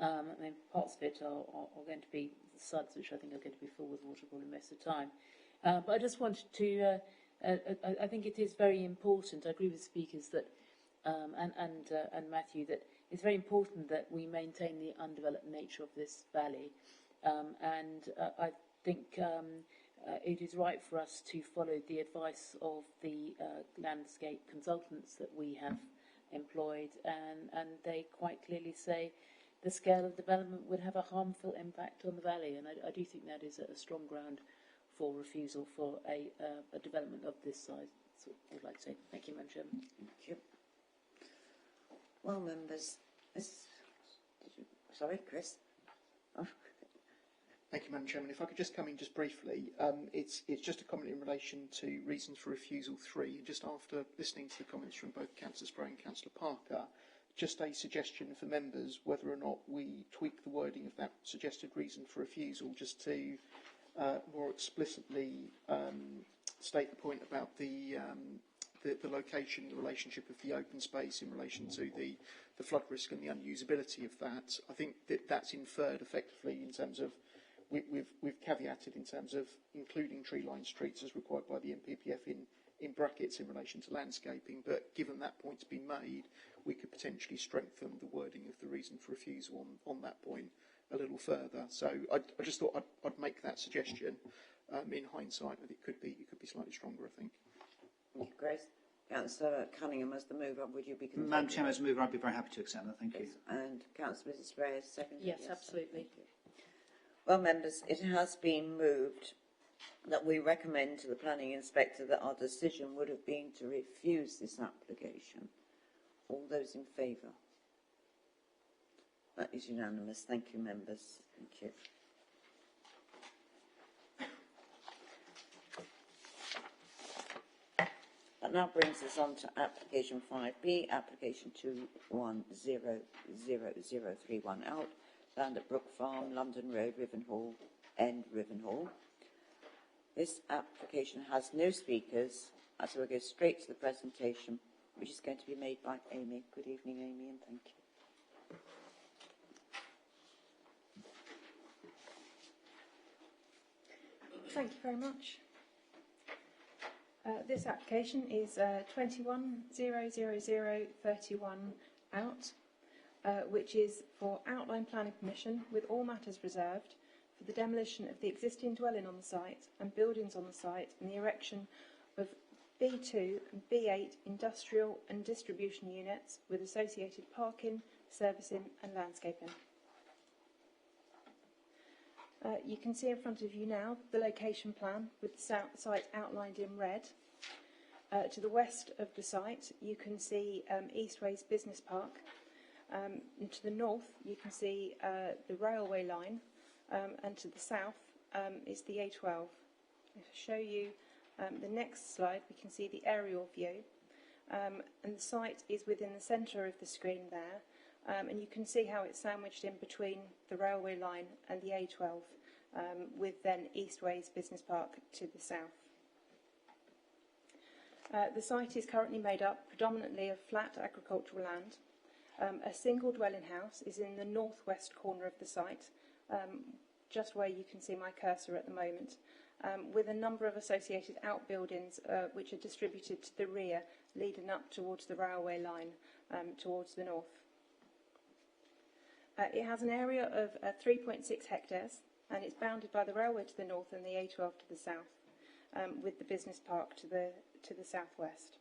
I mean, parts of it are going to be the suds, which I think are going to be full with water probably most of the time. But I just wanted to, I think it is very important, I agree with speakers that, and Matthew, that it's very important that we maintain the undeveloped nature of this valley. I think it is right for us to follow the advice of the landscape consultants that we have employed, and they quite clearly say the scale of development would have a harmful impact on the valley, and I do think that is a strong ground for refusal for a development of this size. That's what I'd like to say. Thank you, Madam Chairman. Thank you. Well, members, sorry, Chris. Oh. Thank you, Madam Chairman. If I could just come in just briefly, it's just a comment in relation to reasons for refusal 3. Just after listening to the comments from both Councillor Spray and Councillor Parker, just a suggestion for members whether or not we tweak the wording of that suggested reason for refusal just to more explicitly state the point about the location, the relationship of the open space in relation to the flood risk and the unusability of that. I think that's inferred effectively in terms of we've caveated in terms of including tree-lined streets as required by the NPPF in brackets in relation to landscaping. But given that point's been made, we could potentially strengthen the wording of the reason for refusal on that point a little further. So I just thought I'd make that suggestion. In hindsight, that it could be slightly stronger, I think. Thank you, Grace. Councillor Cunningham, as the mover, would you be content? Madam Chairman, as a mover, I'd be very happy to accept that. Thank you. And Councillor Mrs. Spray, as second. Yes, absolutely. Well, members, it has been moved that we recommend to the planning inspector that our decision would have been to refuse this application. All those in favour? That is unanimous. Thank you, members. Thank you. That now brings us on to application 5B, application 210031 out, land at Brook Farm, London Road, Rivenhall, End Rivenhall. This application has no speakers, so we'll go straight to the presentation, which is going to be made by Amy. Good evening, Amy, and thank you. Thank you very much. This application is 210031 out, which is for outline planning permission with all matters reserved for the demolition of the existing dwelling on the site and buildings on the site and the erection of B2 and B8 industrial and distribution units with associated parking, servicing and landscaping. You can see in front of you now the location plan with the site outlined in red. To the west of the site, you can see Eastways Business Park. And to the north, you can see the railway line, and to the south is the A12. If I show you the next slide, we can see the aerial view, and the site is within the centre of the screen there, and you can see how it's sandwiched in between the railway line and the A12, with then Eastways Business Park to the south. The site is currently made up predominantly of flat agricultural land. A single dwelling house is in the northwest corner of the site, just where you can see my cursor at the moment, with a number of associated outbuildings which are distributed to the rear, leading up towards the railway line towards the north. It has an area of 3.6 hectares, and it's bounded by the railway to the north and the A12 to the south, with the business park to the southwest.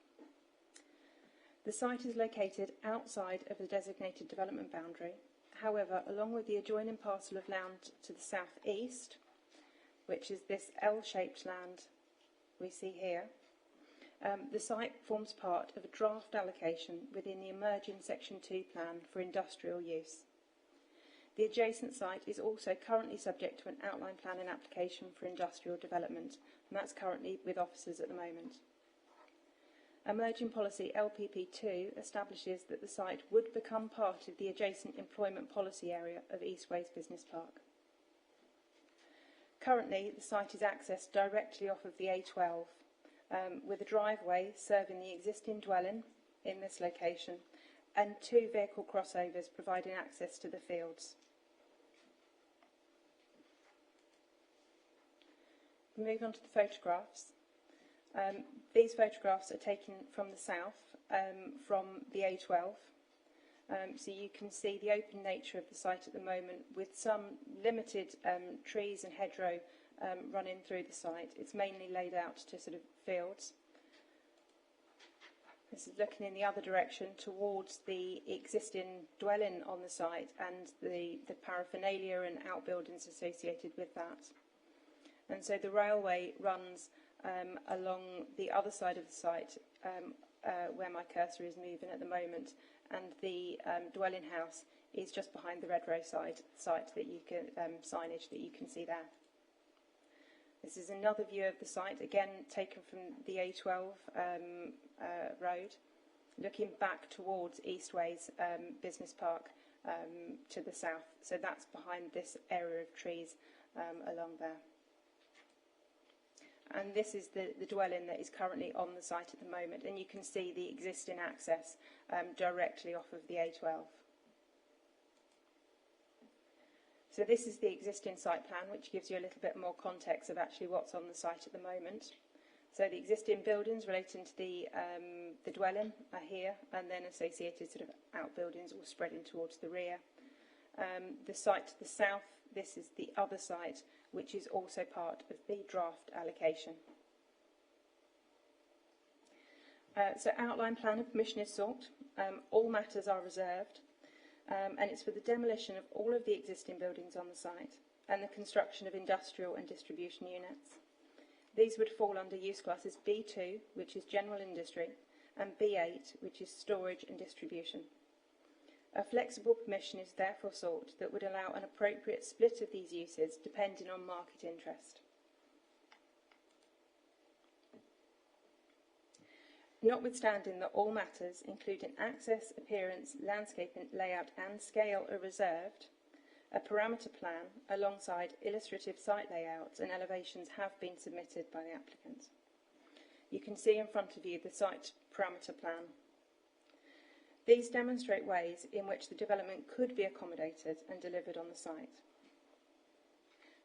The site is located outside of the designated development boundary. However, along with the adjoining parcel of land to the southeast, which is this L-shaped land we see here, the site forms part of a draft allocation within the emerging Section 2 plan for industrial use. The adjacent site is also currently subject to an outline planning application for industrial development, and that's currently with officers at the moment. Emerging Policy LPP2 establishes that the site would become part of the adjacent employment policy area of Eastways Business Park. Currently, the site is accessed directly off of the A12, with a driveway serving the existing dwelling in this location and 2 vehicle crossovers providing access to the fields. Move on to the photographs. These photographs are taken from the south, from the A12. So you can see the open nature of the site at the moment, with some limited trees and hedgerow running through the site. It's mainly laid out to sort of fields. This is looking in the other direction towards the existing dwelling on the site and the paraphernalia and outbuildings associated with that. And so the railway runs along the other side of the site, where my cursor is moving at the moment, and the dwelling house is just behind the Red Row site that you can signage that you can see there. This is another view of the site, again taken from the A12 road, looking back towards Eastways Business Park to the south. So that's behind this area of trees along there. And this is the dwelling that is currently on the site at the moment, and you can see the existing access directly off of the A12. So this is the existing site plan, which gives you a little bit more context of actually what's on the site at the moment. So the existing buildings relating to the dwelling are here, and then associated sort of outbuildings all spreading towards the rear. The site to the south, this is the other site, which is also part of the draft allocation. So outline plan and permission is sought. All matters are reserved, and it's for the demolition of all of the existing buildings on the site and the construction of industrial and distribution units. These would fall under use classes B2, which is general industry, and B8, which is storage and distribution. A flexible permission is therefore sought that would allow an appropriate split of these uses depending on market interest. Notwithstanding that all matters, including access, appearance, landscaping, layout and scale, are reserved, a parameter plan alongside illustrative site layouts and elevations have been submitted by the applicant. You can see in front of you the site parameter plan. These demonstrate ways in which the development could be accommodated and delivered on the site.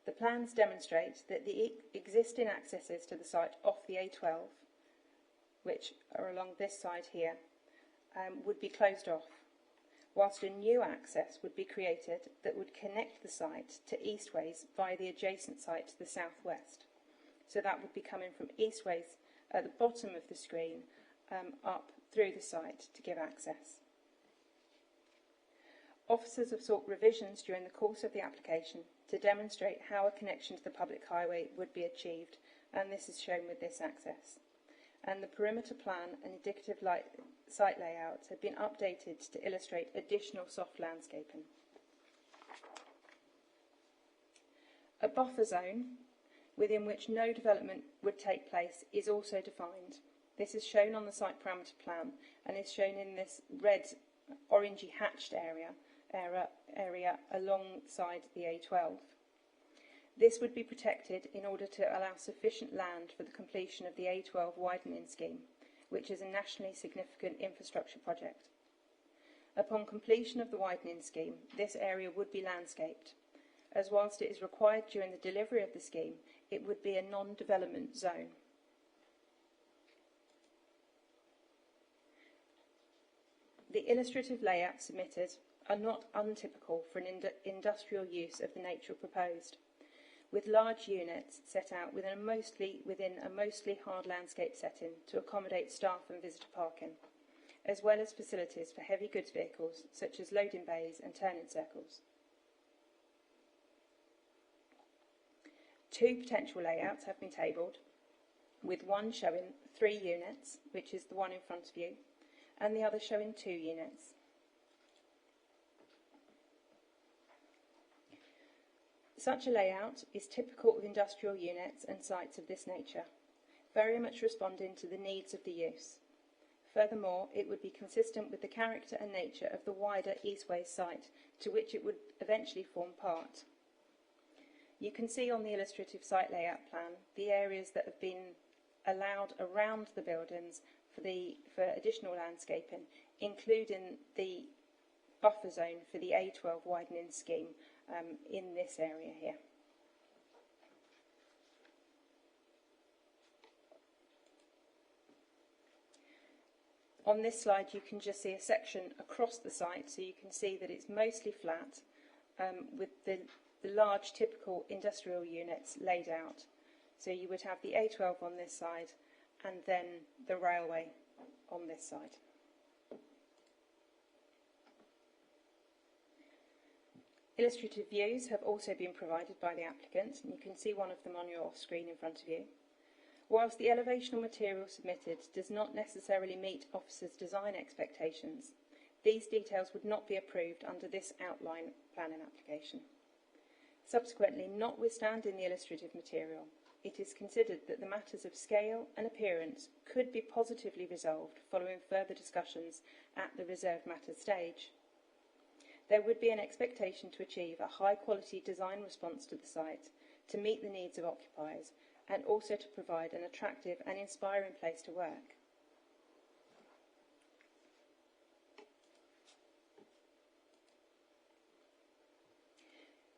The plans demonstrate that the existing accesses to the site off the A12, which are along this side here, would be closed off, whilst a new access would be created that would connect the site to Eastways via the adjacent site to the southwest. So that would be coming from Eastways at the bottom of the screen up through the site to give access. Officers have sought revisions during the course of the application to demonstrate how a connection to the public highway would be achieved, and this is shown with this access. and the perimeter plan and indicative site layouts have been updated to illustrate additional soft landscaping. A buffer zone within which no development would take place is also defined. This is shown on the site parameter plan and is shown in this red orangey hatched area alongside the A12. This would be protected in order to allow sufficient land for the completion of the A12 widening scheme, which is a nationally significant infrastructure project. Upon completion of the widening scheme, this area would be landscaped, as whilst it is required during the delivery of the scheme, it would be a non-development zone. The illustrative layouts submitted are not untypical for an industrial use of the nature proposed, with large units set out within a mostly hard landscape setting to accommodate staff and visitor parking, as well as facilities for heavy goods vehicles such as loading bays and turning circles. Two potential layouts have been tabled, with one showing 3 units, which is the one in front of you, and the other showing 2 units. Such a layout is typical of industrial units and sites of this nature, very much responding to the needs of the use. Furthermore, it would be consistent with the character and nature of the wider Eastways site, to which it would eventually form part. You can see on the illustrative site layout plan the areas that have been allowed around the buildings for additional landscaping, including the buffer zone for the A12 widening scheme in this area here. On this slide you can just see a section across the site, so you can see that it's mostly flat with the large typical industrial units laid out. So you would have the A12 on this side and then the railway on this side. Illustrative views have also been provided by the applicant, and you can see one of them on your screen in front of you. Whilst the elevational material submitted does not necessarily meet officers' design expectations, these details would not be approved under this outline planning application. Subsequently, notwithstanding the illustrative material, it is considered that the matters of scale and appearance could be positively resolved following further discussions at the reserved matters stage. There would be an expectation to achieve a high-quality design response to the site to meet the needs of occupiers and also to provide an attractive and inspiring place to work.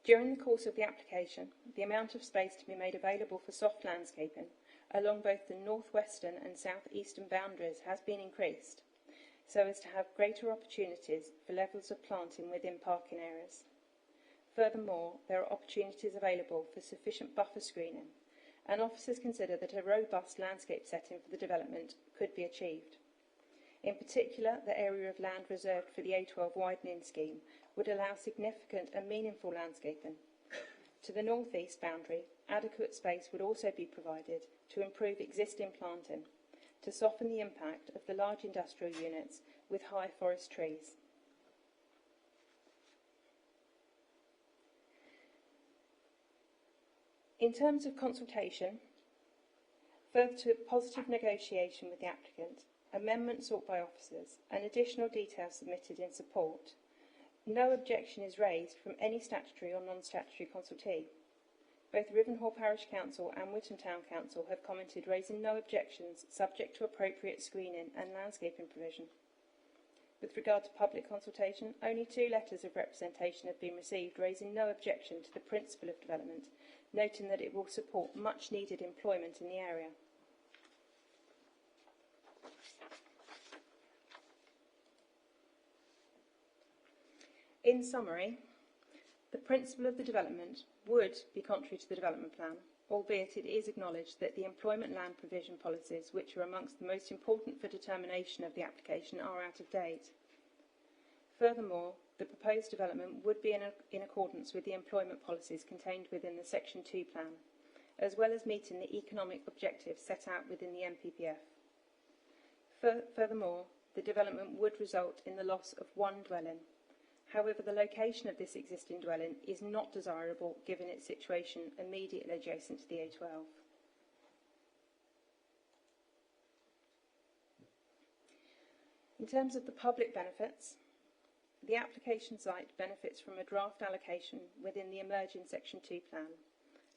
During the course of the application, the amount of space to be made available for soft landscaping along both the northwestern and southeastern boundaries has been increased, so as to have greater opportunities for levels of planting within parking areas. Furthermore, there are opportunities available for sufficient buffer screening, and officers consider that a robust landscape setting for the development could be achieved. In particular, the area of land reserved for the A12 widening scheme would allow significant and meaningful landscaping. To the northeast boundary, adequate space would also be provided to improve existing planting, to soften the impact of the large industrial units with high forest trees. In terms of consultation, further to positive negotiation with the applicant, amendments sought by officers, and additional details submitted in support, no objection is raised from any statutory or non-statutory consultee. Both Rivenhall Parish Council and Witham Town Council have commented, raising no objections subject to appropriate screening and landscaping provision. With regard to public consultation, only 2 letters of representation have been received, raising no objection to the principle of development, noting that it will support much needed employment in the area. In summary, the principle of the development would be contrary to the development plan, albeit it is acknowledged that the employment land provision policies, which are amongst the most important for determination of the application, are out of date. Furthermore, the proposed development would be in accordance with the employment policies contained within the Section 2 plan, as well as meeting the economic objectives set out within the NPPF. Furthermore, the development would result in the loss of one dwelling. However, the location of this existing dwelling is not desirable given its situation immediately adjacent to the A12. In terms of the public benefits, the application site benefits from a draft allocation within the emerging Section 2 plan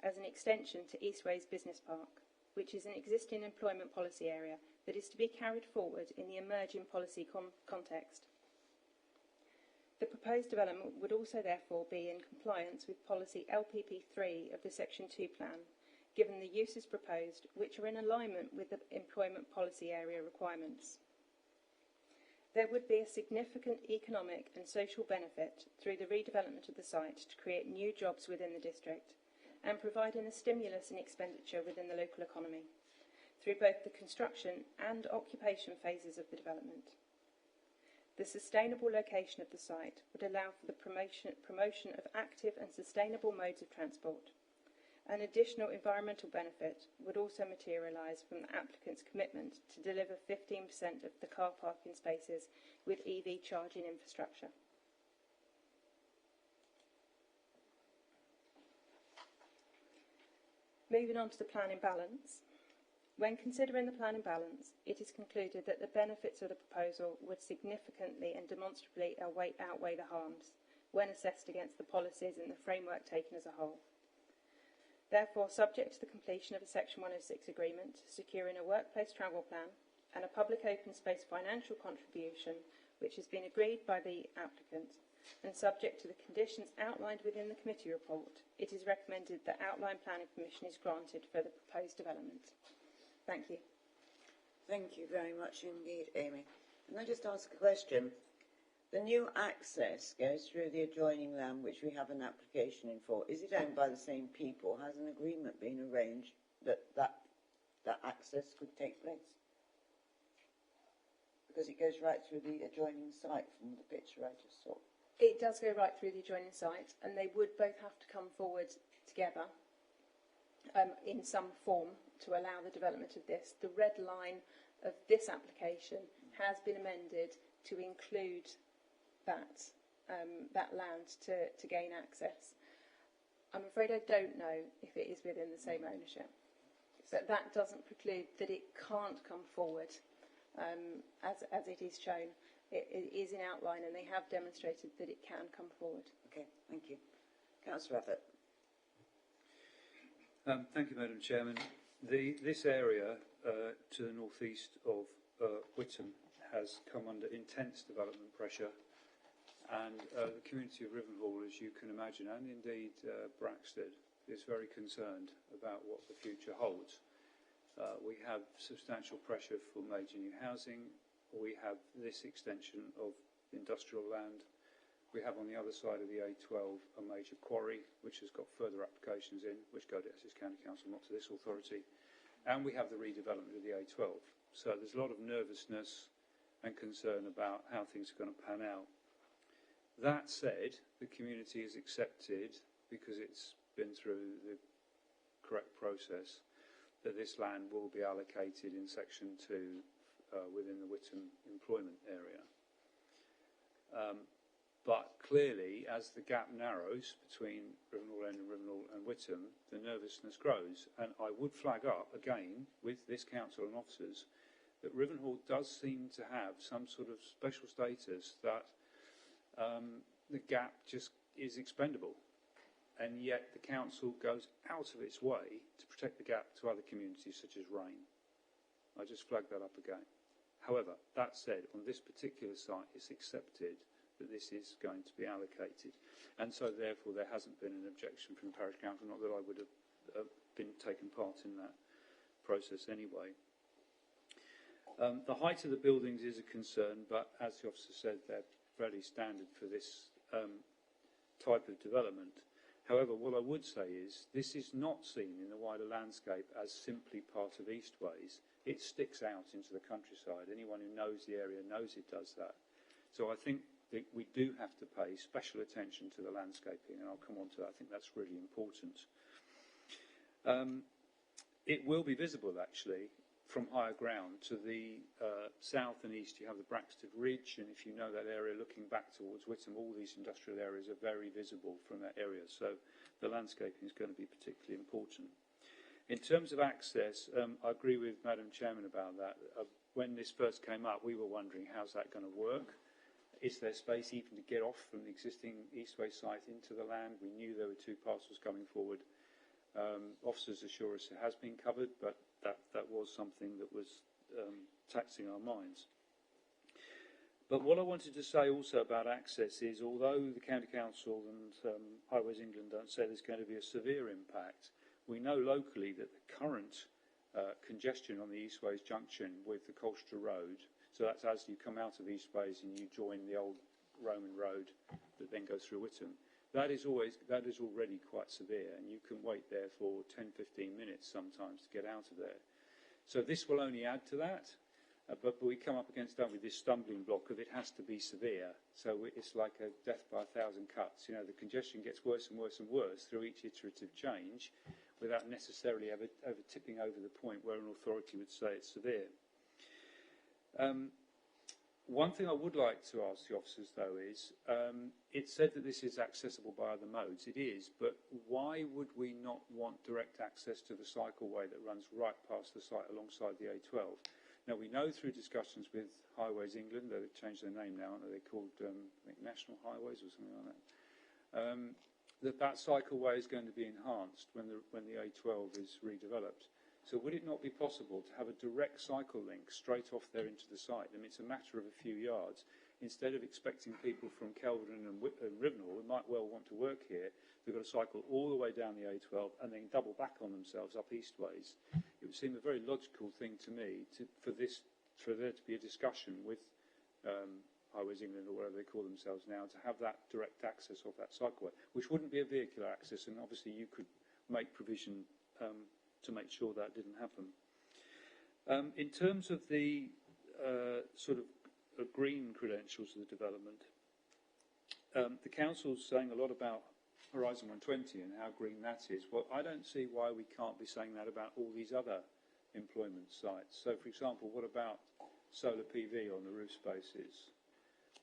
as an extension to Eastways Business Park, which is an existing employment policy area that is to be carried forward in the emerging policy context. The proposed development would also therefore be in compliance with policy LPP3 of the Section 2 plan, given the uses proposed, which are in alignment with the employment policy area requirements. There would be a significant economic and social benefit through the redevelopment of the site to create new jobs within the district and providing a stimulus in expenditure within the local economy through both the construction and occupation phases of the development. The sustainable location of the site would allow for the promotion of active and sustainable modes of transport. An additional environmental benefit would also materialise from the applicant's commitment to deliver 15% of the car parking spaces with EV charging infrastructure. Moving on to the planning balance. When considering the planning balance, it is concluded that the benefits of the proposal would significantly and demonstrably outweigh the harms when assessed against the policies and the framework taken as a whole. Therefore, subject to the completion of a Section 106 agreement, securing a workplace travel plan and a public open space financial contribution which has been agreed by the applicant, and subject to the conditions outlined within the committee report, it is recommended that outline planning permission is granted for the proposed development. Thank you. Thank you very much indeed, Amy. Can I just ask a question? The new access goes through the adjoining land, which we have an application in for. Is it owned by the same people? Has an agreement been arranged that access could take place? Because it goes right through the adjoining site from the picture I just saw. It does go right through the adjoining site, and they would both have to come forward together in some form to allow the development of this. The red line of this application has been amended to include that land to gain access. I'm afraid I don't know if it is within the same ownership, but that doesn't preclude that it can't come forward as it is shown. It is in outline, and they have demonstrated that it can come forward. Okay, thank you. Councillor Abbott. Thank you, Madam Chairman. This area to the northeast of Whittam has come under intense development pressure, and the community of Rivenhall, as you can imagine, and indeed Braxted, is very concerned about what the future holds. We have substantial pressure for major new housing. We have this extension of industrial land. We have on the other side of the A12 a major quarry, which has got further applications in, which go to Essex County Council, not to this authority. And we have the redevelopment of the A12. So there's a lot of nervousness and concern about how things are going to pan out. That said, the community has accepted, because it's been through the correct process, that this land will be allocated in Section 2 within the Whittam employment area. But clearly, as the gap narrows between Rivenhall End and Rivenhall and Whittam, the nervousness grows. And I would flag up, again, with this council and officers, that Rivenhall does seem to have some sort of special status that the gap just is expendable. And yet the council goes out of its way to protect the gap to other communities such as Rain. I just flagged that up again. However, that said, on this particular site, it's accepted that this is going to be allocated. And so, therefore, there hasn't been an objection from the parish council, not that I would have been taken part in that process anyway. The height of the buildings is a concern, but as the officer said, they're fairly standard for this type of development. However, what I would say is this is not seen in the wider landscape as simply part of Eastways. It sticks out into the countryside. Anyone who knows the area knows it does that. So I think that we do have to pay special attention to the landscaping, and I'll come on to that. I think that's really important. It will be visible, actually, from higher ground. To the south and east, you have the Braxton Ridge, and if you know that area looking back towards Witham, all these industrial areas are very visible from that area, so the landscaping is going to be particularly important. In terms of access, I agree with Madam Chairman about that. When this first came up, we were wondering how's that going to work. Is there space even to get off from the existing Eastway site into the land? We knew there were two parcels coming forward. Officers assure us it has been covered, but that was something that was taxing our minds. But what I wanted to say also about access is, although the County Council and Highways England don't say there's going to be a severe impact, we know locally that the current congestion on the Eastways junction with the Colchester Road, so that's as you come out of Eastways and you join the old Roman road that then goes through Witham, that is already quite severe, and you can wait there for 10-15 minutes sometimes to get out of there. So this will only add to that, but we come up against that with this stumbling block of it has to be severe. So it's like a death by 1,000 cuts. You know, the congestion gets worse and worse and worse through each iterative change, without necessarily ever tipping over the point where an authority would say it's severe. One thing I would like to ask the officers, though, is it's said that this is accessible by other modes. It is, but why would we not want direct access to the cycleway that runs right past the site alongside the A12? Now, we know through discussions with Highways England, they've changed their name now, aren't they? They're called, I think, National Highways or something like that. That cycleway is going to be enhanced when the A12 is redeveloped. So would it not be possible to have a direct cycle link straight off there into the site? I mean, it's a matter of a few yards. Instead of expecting people from Kelvedon and Rivenhall who might well want to work here, they've got to cycle all the way down the A12 and then double back on themselves up Eastways. It would seem a very logical thing to me for there to be a discussion with Highways England or whatever they call themselves now, to have that direct access off that cycleway, which wouldn't be a vehicular access, and obviously you could make provision to make sure that didn't happen. In terms of the sort of green credentials of the development, the council's saying a lot about Horizon 120 and how green that is. Well, I don't see why we can't be saying that about all these other employment sites. So, for example, what about solar PV on the roof spaces?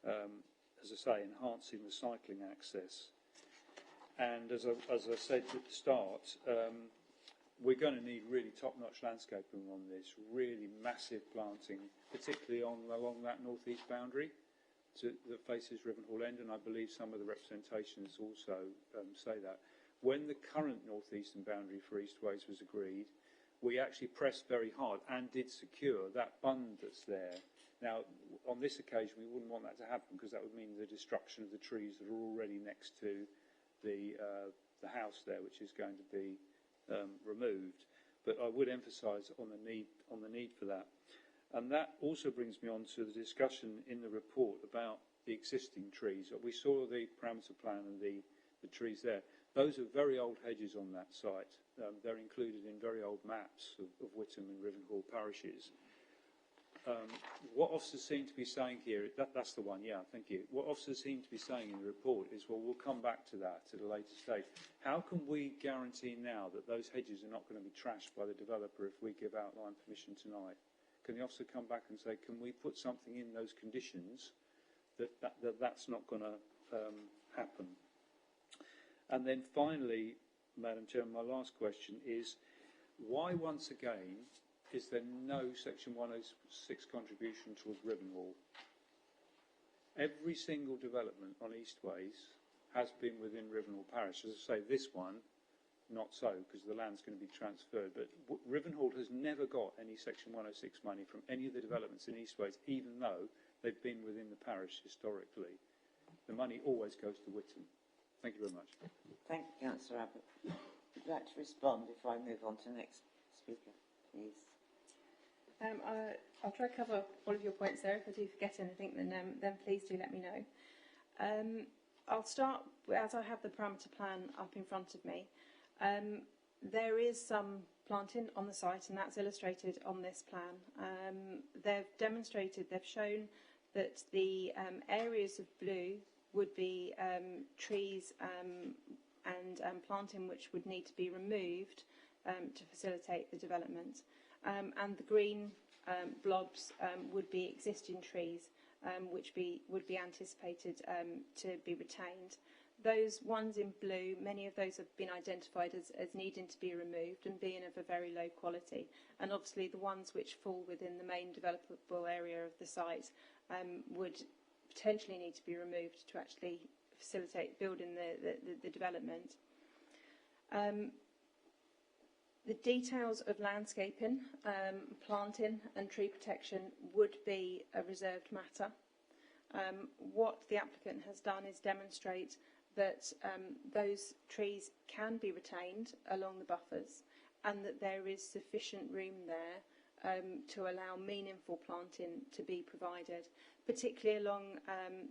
As I say, enhancing the cycling access. And as I said at the start, we're going to need really top-notch landscaping on this, really massive planting, particularly along that north-east boundary that faces Rivenhall End, and I believe some of the representations also say that. When the current north-eastern boundary for Eastways was agreed, we actually pressed very hard and did secure that bund that's there. Now, on this occasion, we wouldn't want that to happen because that would mean the destruction of the trees that are already next to the house there, which is going to be removed. But I would emphasise on the need for that. And that also brings me on to the discussion in the report about the existing trees. We saw the parameter plan and the trees there. Those are very old hedges on that site. They're included in very old maps of Witham and Rivenhall parishes. What officers seem to be saying here, that's the one, yeah, thank you. What officers seem to be saying in the report is, well, we'll come back to that at a later stage. How can we guarantee now that those hedges are not going to be trashed by the developer if we give outline permission tonight? Can the officer come back and say, can we put something in those conditions that's not going to happen? And then finally, Madam Chairman, my last question is, why once again is there no Section 106 contribution towards Rivenhall? Every single development on Eastways has been within Rivenhall Parish. As I say, this one, not so, because the land's going to be transferred. But Rivenhall has never got any Section 106 money from any of the developments in Eastways, even though they've been within the parish historically. The money always goes to Witham. Thank you very much. Thank you, Councillor Abbott. Would you like to respond if I move on to the next speaker, please? I'll try to cover all of your points there. If I do forget anything, then please do let me know. I'll start, as I have the parameter plan up in front of me. There is some planting on the site, and that's illustrated on this plan. They've shown that the areas of blue would be trees and planting which would need to be removed to facilitate the development. and the green blobs would be existing trees, which would be anticipated to be retained. Those ones in blue, many of those have been identified as needing to be removed and being of a very low quality. And obviously the ones which fall within the main developable area of the site would potentially need to be removed to actually facilitate building the development. The details of landscaping, planting and tree protection would be a reserved matter. What the applicant has done is demonstrate that those trees can be retained along the buffers and that there is sufficient room there to allow meaningful planting to be provided, particularly along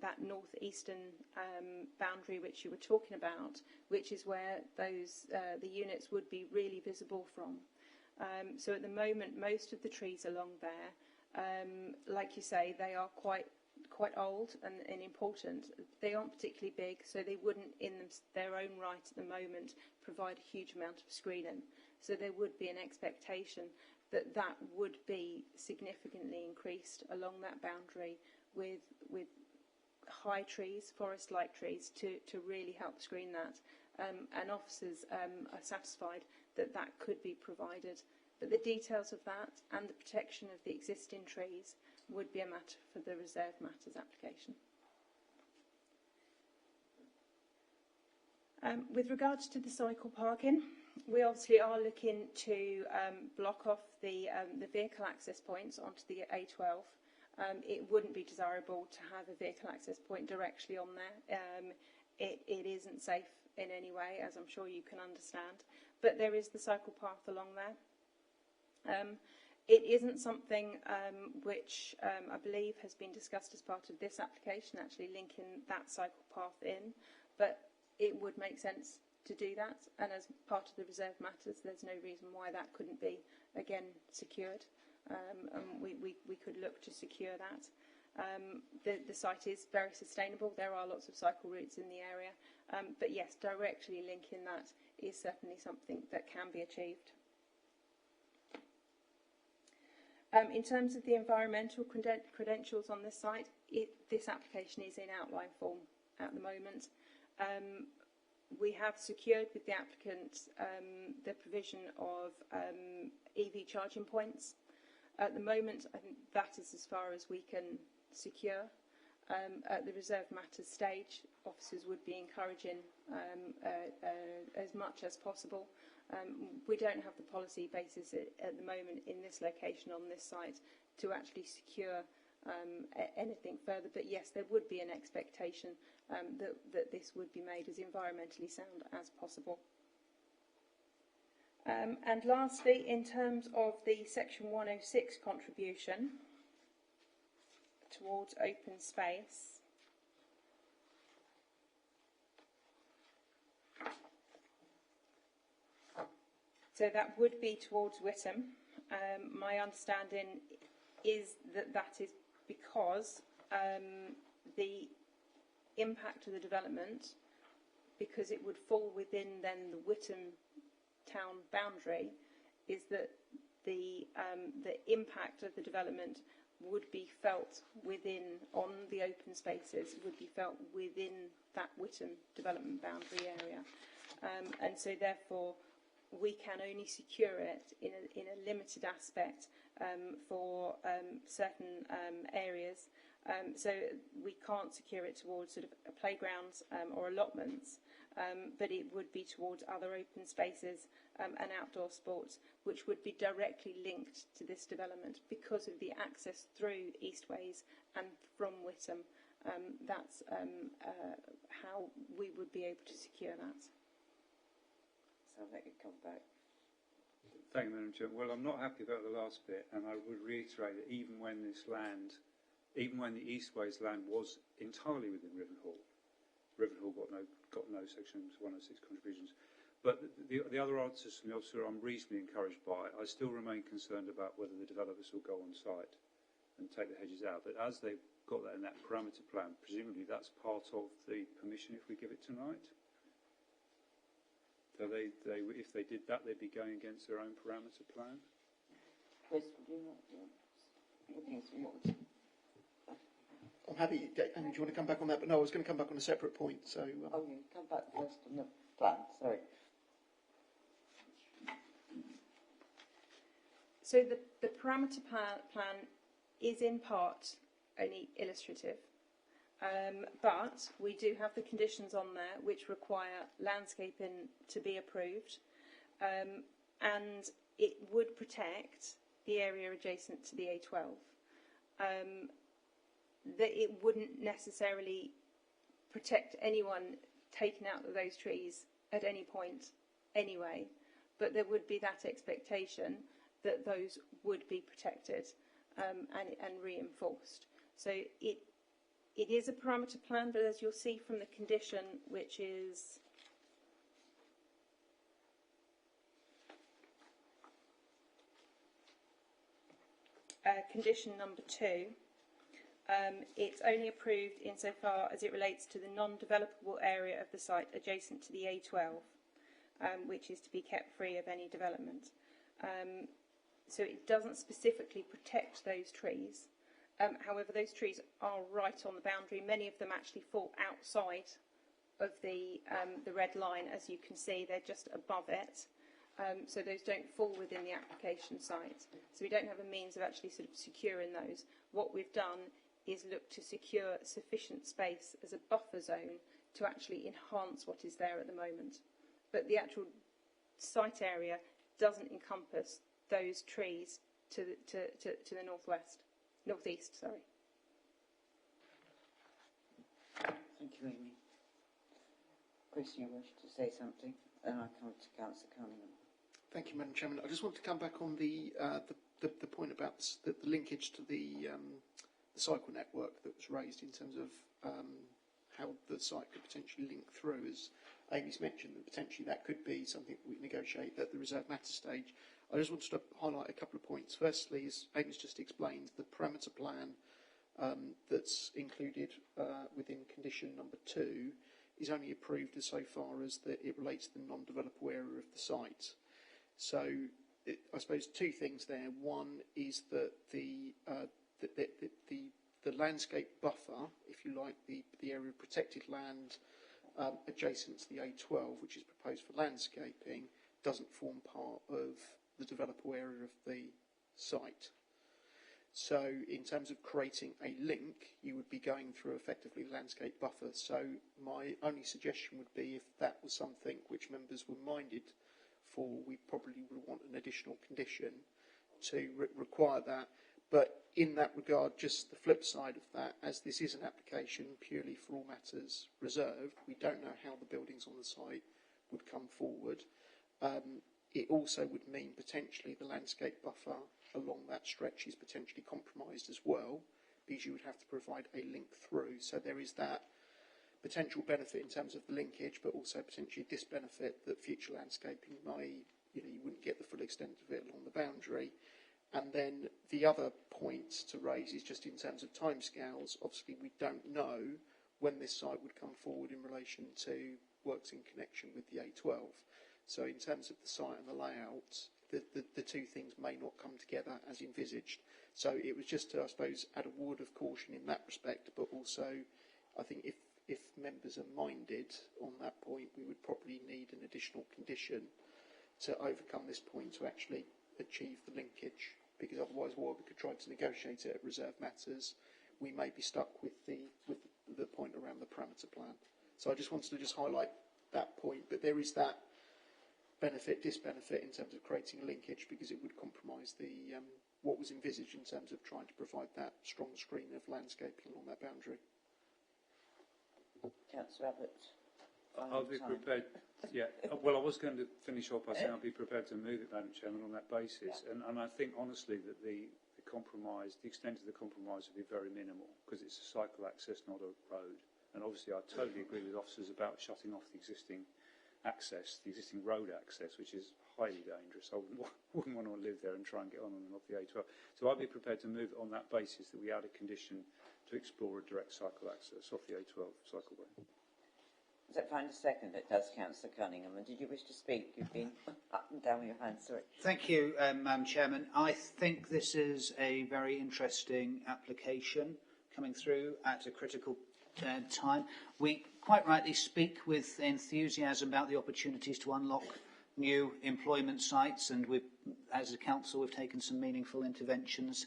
that northeastern boundary which you were talking about, which is where those the units would be really visible from. So at the moment, most of the trees along there, like you say, they are quite old and important. They aren't particularly big, so they wouldn't in their own right at the moment provide a huge amount of screening. So there would be an expectation that that would be significantly increased along that boundary with high trees, forest-like trees, to really help screen that. And officers are satisfied that that could be provided. But the details of that and the protection of the existing trees would be a matter for the Reserved Matters application. With regards to the cycle parking, we obviously are looking to block off the vehicle access points onto the A12. It wouldn't be desirable to have a vehicle access point directly on there. It isn't safe in any way, as I'm sure you can understand. But there is the cycle path along there. It isn't something which I believe has been discussed as part of this application, actually linking that cycle path in, but it would make sense to do that, and as part of the Reserved Matters, there's no reason why that couldn't be, again, secured, and we could look to secure that. The site is very sustainable. There are lots of cycle routes in the area, but yes, directly linking that is certainly something that can be achieved. In terms of the environmental credentials on this site, this application is in outline form at the moment. We have secured with the applicant the provision of EV charging points. At the moment, I think that is as far as we can secure. At the Reserved Matters stage, officers would be encouraging as much as possible. We don't have the policy basis at the moment in this location on this site to actually secure anything further, but yes, there would be an expectation that this would be made as environmentally sound as possible. And lastly, in terms of the Section 106 contribution towards open space, so that would be towards Witham. My understanding is that is because the impact of the development, because it would fall within then the Witham town boundary, is that the impact of the development would be felt on the open spaces, would be felt within that Witham development boundary area. And so therefore we can only secure it in a limited aspect for certain areas. So we can't secure it towards sort of playgrounds or allotments, but it would be towards other open spaces and outdoor sports, which would be directly linked to this development because of the access through Eastways and from Witham. That's how we would be able to secure that. Sounds like it come back. Thank you, Madam Chair. Well, I'm not happy about the last bit, and I would reiterate that even when the Eastways land was entirely within Rivenhall got no Section 106 contributions. But the other answers from the officer I'm reasonably encouraged by. I still remain concerned about whether the developers will go on site and take the hedges out. But as they've got that in that parameter plan, presumably that's part of the permission if we give it tonight. So if they did that, they'd be going against their own parameter plan. Chris, would you not looking towards? I'm happy. Amy, do you want to come back on that? But no, I was going to come back on a separate point. So. Oh, you come back first on the plan. Sorry. So the parameter plan is in part only illustrative, but we do have the conditions on there which require landscaping to be approved, and it would protect the area adjacent to the A12. That it wouldn't necessarily protect anyone taking out of those trees at any point anyway, but there would be that expectation that those would be protected and reinforced. So it is a parameter plan, but as you'll see from the condition, which is condition number 2, it's only approved insofar as it relates to the non-developable area of the site adjacent to the A12, which is to be kept free of any development. So it doesn't specifically protect those trees. However, those trees are right on the boundary. Many of them actually fall outside of the red line, as you can see. They're just above it. So those don't fall within the application site. So we don't have a means of actually sort of securing those. What we've done is look to secure sufficient space as a buffer zone to actually enhance what is there at the moment. But the actual site area doesn't encompass those trees to the northeast. Sorry. Thank you, Amy. Chris, you wish to say something? Then I come to Councillor Cunningham. Thank you, Madam Chairman. I just want to come back on the point about the linkage to the cycle network that was raised in terms of how the site could potentially link through. As Amy's mentioned, that potentially that could be something we negotiate at the reserve matter stage. I just wanted to highlight a couple of points. Firstly, as Amy's just explained, the parameter plan that's included within condition number 2 is only approved as so far as that it relates to the non-developable area of the site. So I suppose two things there. One is that the landscape buffer, if you like, the area of protected land adjacent to the A12, which is proposed for landscaping, doesn't form part of the developable area of the site. So in terms of creating a link, you would be going through effectively the landscape buffer. So my only suggestion would be, if that was something which members were minded for, we probably would want an additional condition to require that. But in that regard, just the flip side of that, as this is an application purely for all matters reserved, we don't know how the buildings on the site would come forward. It also would mean potentially the landscape buffer along that stretch is potentially compromised as well, because you would have to provide a link through. So there is that potential benefit in terms of the linkage, but also potentially disbenefit that future landscaping may, you wouldn't get the full extent of it along the boundary. And then the other point to raise is just in terms of timescales. Obviously, we don't know when this site would come forward in relation to works in connection with the A12. So in terms of the site and the layout, the two things may not come together as envisaged. So it was just to, I suppose, add a word of caution in that respect, but also I think if members are minded on that point, we would probably need an additional condition to overcome this point to actually achieve the linkage, because otherwise, while we could try to negotiate it at reserve matters, we may be stuck with the point around the parameter plan. So I just wanted to just highlight that point, but there is that benefit, disbenefit in terms of creating a linkage, because it would compromise the what was envisaged in terms of trying to provide that strong screen of landscaping along that boundary. Councillor Abbott. I'll be prepared. Yeah. Well, I was going to finish off by saying I'll be prepared to move it, Madam Chairman, on that basis. And I think honestly that the compromise, the extent of the compromise would be very minimal, because it's a cycle access, not a road. And obviously I totally agree with officers about shutting off the existing access, the existing road access, which is highly dangerous. I wouldn't want to live there and try and get on and off the A12. So I'd be prepared to move it on that basis, that we add a condition to explore a direct cycle access off the A12 cycleway. Does that find a second? It does, Councillor Cunningham. And did you wish to speak? You've been up and down with your hands, sorry. Thank you, Madam Chairman. I think this is a very interesting application coming through at a critical time. We quite rightly speak with enthusiasm about the opportunities to unlock new employment sites, and we've, as a council, we've taken some meaningful interventions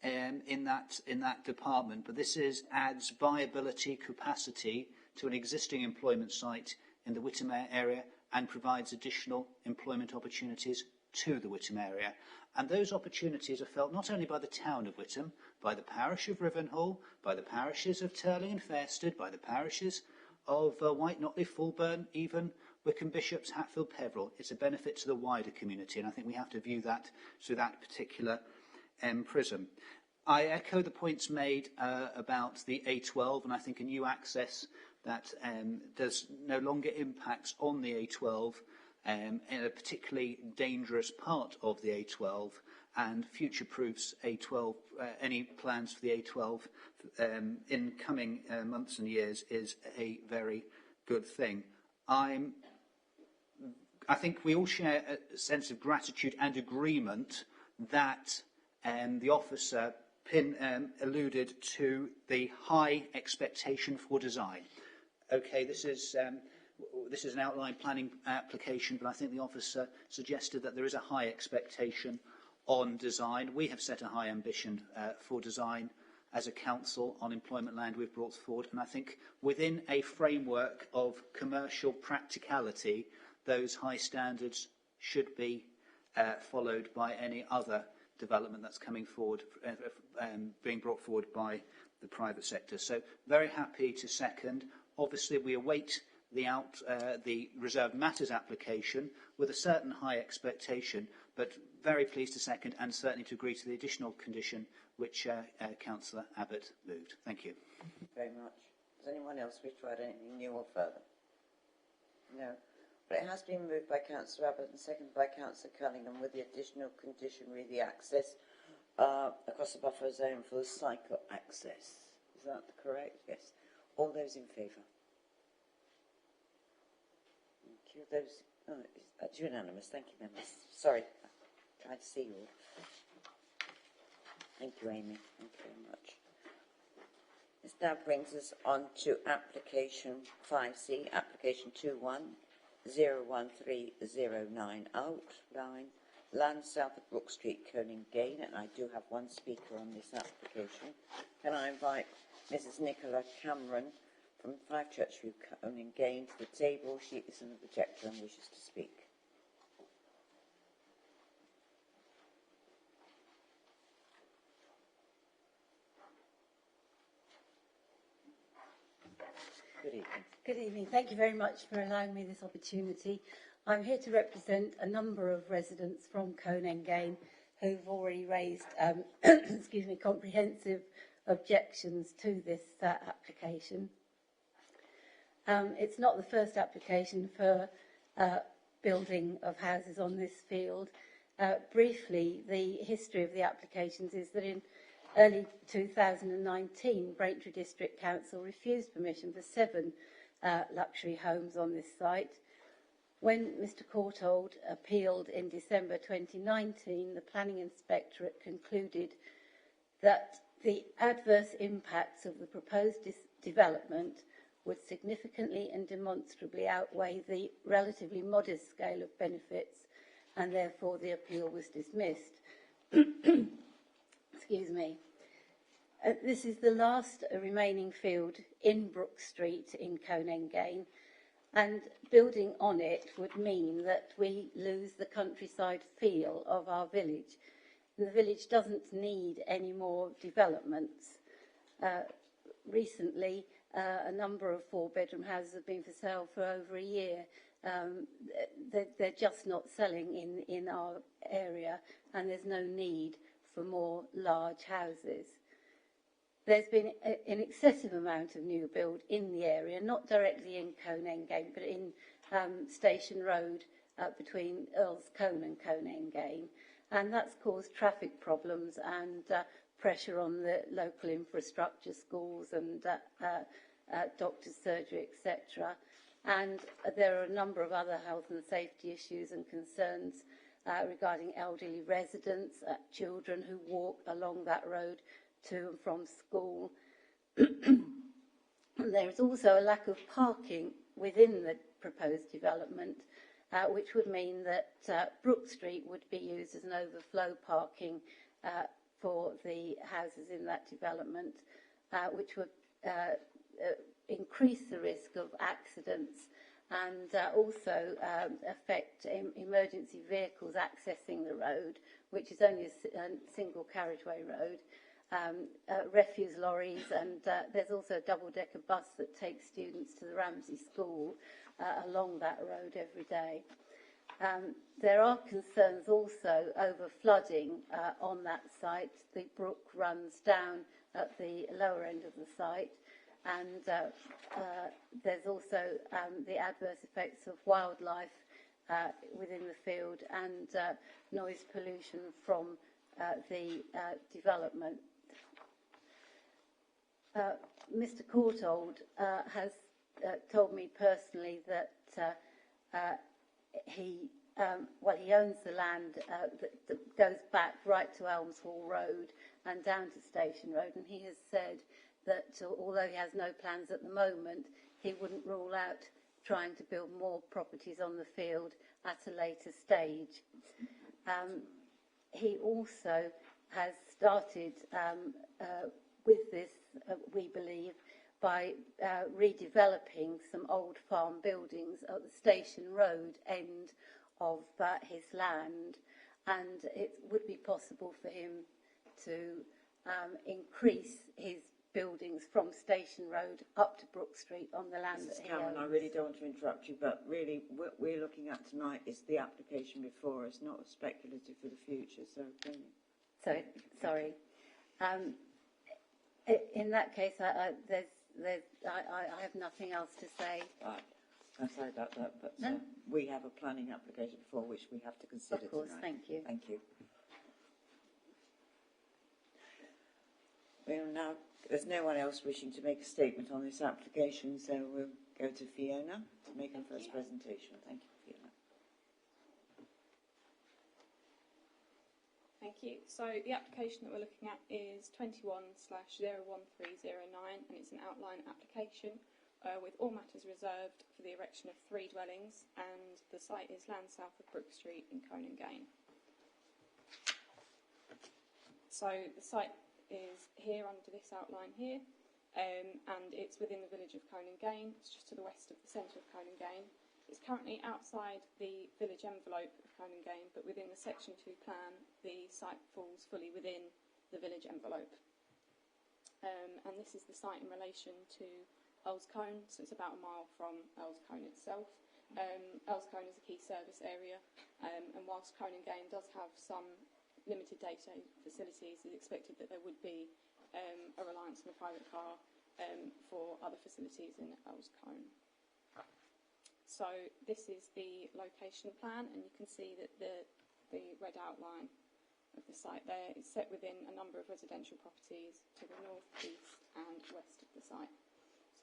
in that department. But this adds viability, capacity to an existing employment site in the Witham area and provides additional employment opportunities to the Witham area. And those opportunities are felt not only by the town of Witham, by the parish of Rivenhall, by the parishes of Turling and Fairsted, by the parishes of White Notley, Fulburn, even Wickham Bishops, Hatfield, Peveril. It's a benefit to the wider community, and I think we have to view that through that particular prism. I echo the points made about the A12, and I think a new access that does no longer impacts on the A12 in a particularly dangerous part of the A12 and future-proofs A12, any plans for the A12 in coming months and years is a very good thing. I think we all share a sense of gratitude and agreement that the officer alluded to the high expectation for design. Okay, this is an outline planning application, but I think the officer suggested that there is a high expectation on design. We have set a high ambition for design as a council on employment land we've brought forward, and I think within a framework of commercial practicality, those high standards should be followed by any other development that's coming forward, being brought forward by the private sector. So very happy to second. Obviously, we await the reserved matters application with a certain high expectation, but very pleased to second and certainly to agree to the additional condition which Councillor Abbott moved. Thank you. Thank you very much. Does anyone else wish to add anything new or further? No. But it has been moved by Councillor Abbott and seconded by Councillor Cunningham with the additional condition, really, the access across the buffer zone for the cycle access. Is that correct? Yes. All those in favour? Thank you. Those, that's unanimous. Thank you, members. Sorry, I tried to see you all. Thank you, Amy. Thank you very much. This now brings us on to application 5C, application 21-01309 outline land south of Brook Street, Coningain, and I do have one speaker on this application. Can I invite Mrs. Nicola Cameron from 5 Churchview, Coningain to the table? She is an objector and wishes to speak. Good evening. Good evening. Thank you very much for allowing me this opportunity. I'm here to represent a number of residents from Coningain who've already raised comprehensive objections to this application. It's not the first application for building of houses on this field. Briefly, the history of the applications is that in early 2019, Braintree District Council refused permission for 7 luxury homes on this site. When Mr Courtauld appealed in December 2019, the Planning Inspectorate concluded that the adverse impacts of the proposed development would significantly and demonstrably outweigh the relatively modest scale of benefits, and therefore the appeal was dismissed. Excuse me. This is the last remaining field in Brook Street in Coningain, and building on it would mean that we lose the countryside feel of our village. The village doesn't need any more developments. Recently, a number of 4-bedroom houses have been for sale for over a year. They're just not selling in our area, and there's no need for more large houses. There's been an excessive amount of new build in the area, not directly in Coningain, but in Station Road between Earl's Cone and Coningain. And that's caused traffic problems and pressure on the local infrastructure, schools and doctors' surgery, etc. And there are a number of other health and safety issues and concerns regarding elderly residents, children who walk along that road to and from school. There is also a lack of parking within the proposed development, which would mean that Brook Street would be used as an overflow parking for the houses in that development, which would increase the risk of accidents and also affect emergency vehicles accessing the road, which is only a single carriageway road, refuse lorries, and there's also a double-decker bus that takes students to the Ramsey School along that road every day. There are concerns also over flooding on that site. The brook runs down at the lower end of the site, and there's also the adverse effects of wildlife within the field and noise pollution from the development. Mr. Courtauld has told me personally that he owns the land that goes back right to Elms Hall Road and down to Station Road, and he has said that although he has no plans at the moment, he wouldn't rule out trying to build more properties on the field at a later stage. He also has started with this, we believe, by redeveloping some old farm buildings at the Station Road end of his land, and it would be possible for him to increase his buildings from Station Road up to Brook Street on the land that he owns. I really don't want to interrupt you, but really what we're looking at tonight is the application before us, not speculative for the future. So, sorry. In that case, I have nothing else to say. Right. I'm sorry about that, but No? we have a planning application before which we have to consider Of course, tonight. thank you. Thank you. Well, now, there's no one else wishing to make a statement on this application, so we'll go to Fiona to make her first presentation. Thank you, Fiona. Thank you. So the application that we're looking at is 21/01309, and it's an outline application with all matters reserved for the erection of 3 dwellings, and the site is land south of Brook Street in Conan So the site is here under this outline here, and it's within the village of Conan. It's just to the west of the centre of Conan. It's currently outside the village envelope of Conan, but within the Section 2 plan, the site falls fully within the village envelope. And this is the site in relation to Earlscombe, so it's about a mile from Earlscombe itself. Earlscombe is a key service area, and whilst Conan does have some limited day-to-day facilities, it's expected that there would be a reliance on a private car for other facilities in Earlscombe. So this is the location plan, and you can see that the red outline of the site there is set within a number of residential properties to the north, east and west of the site.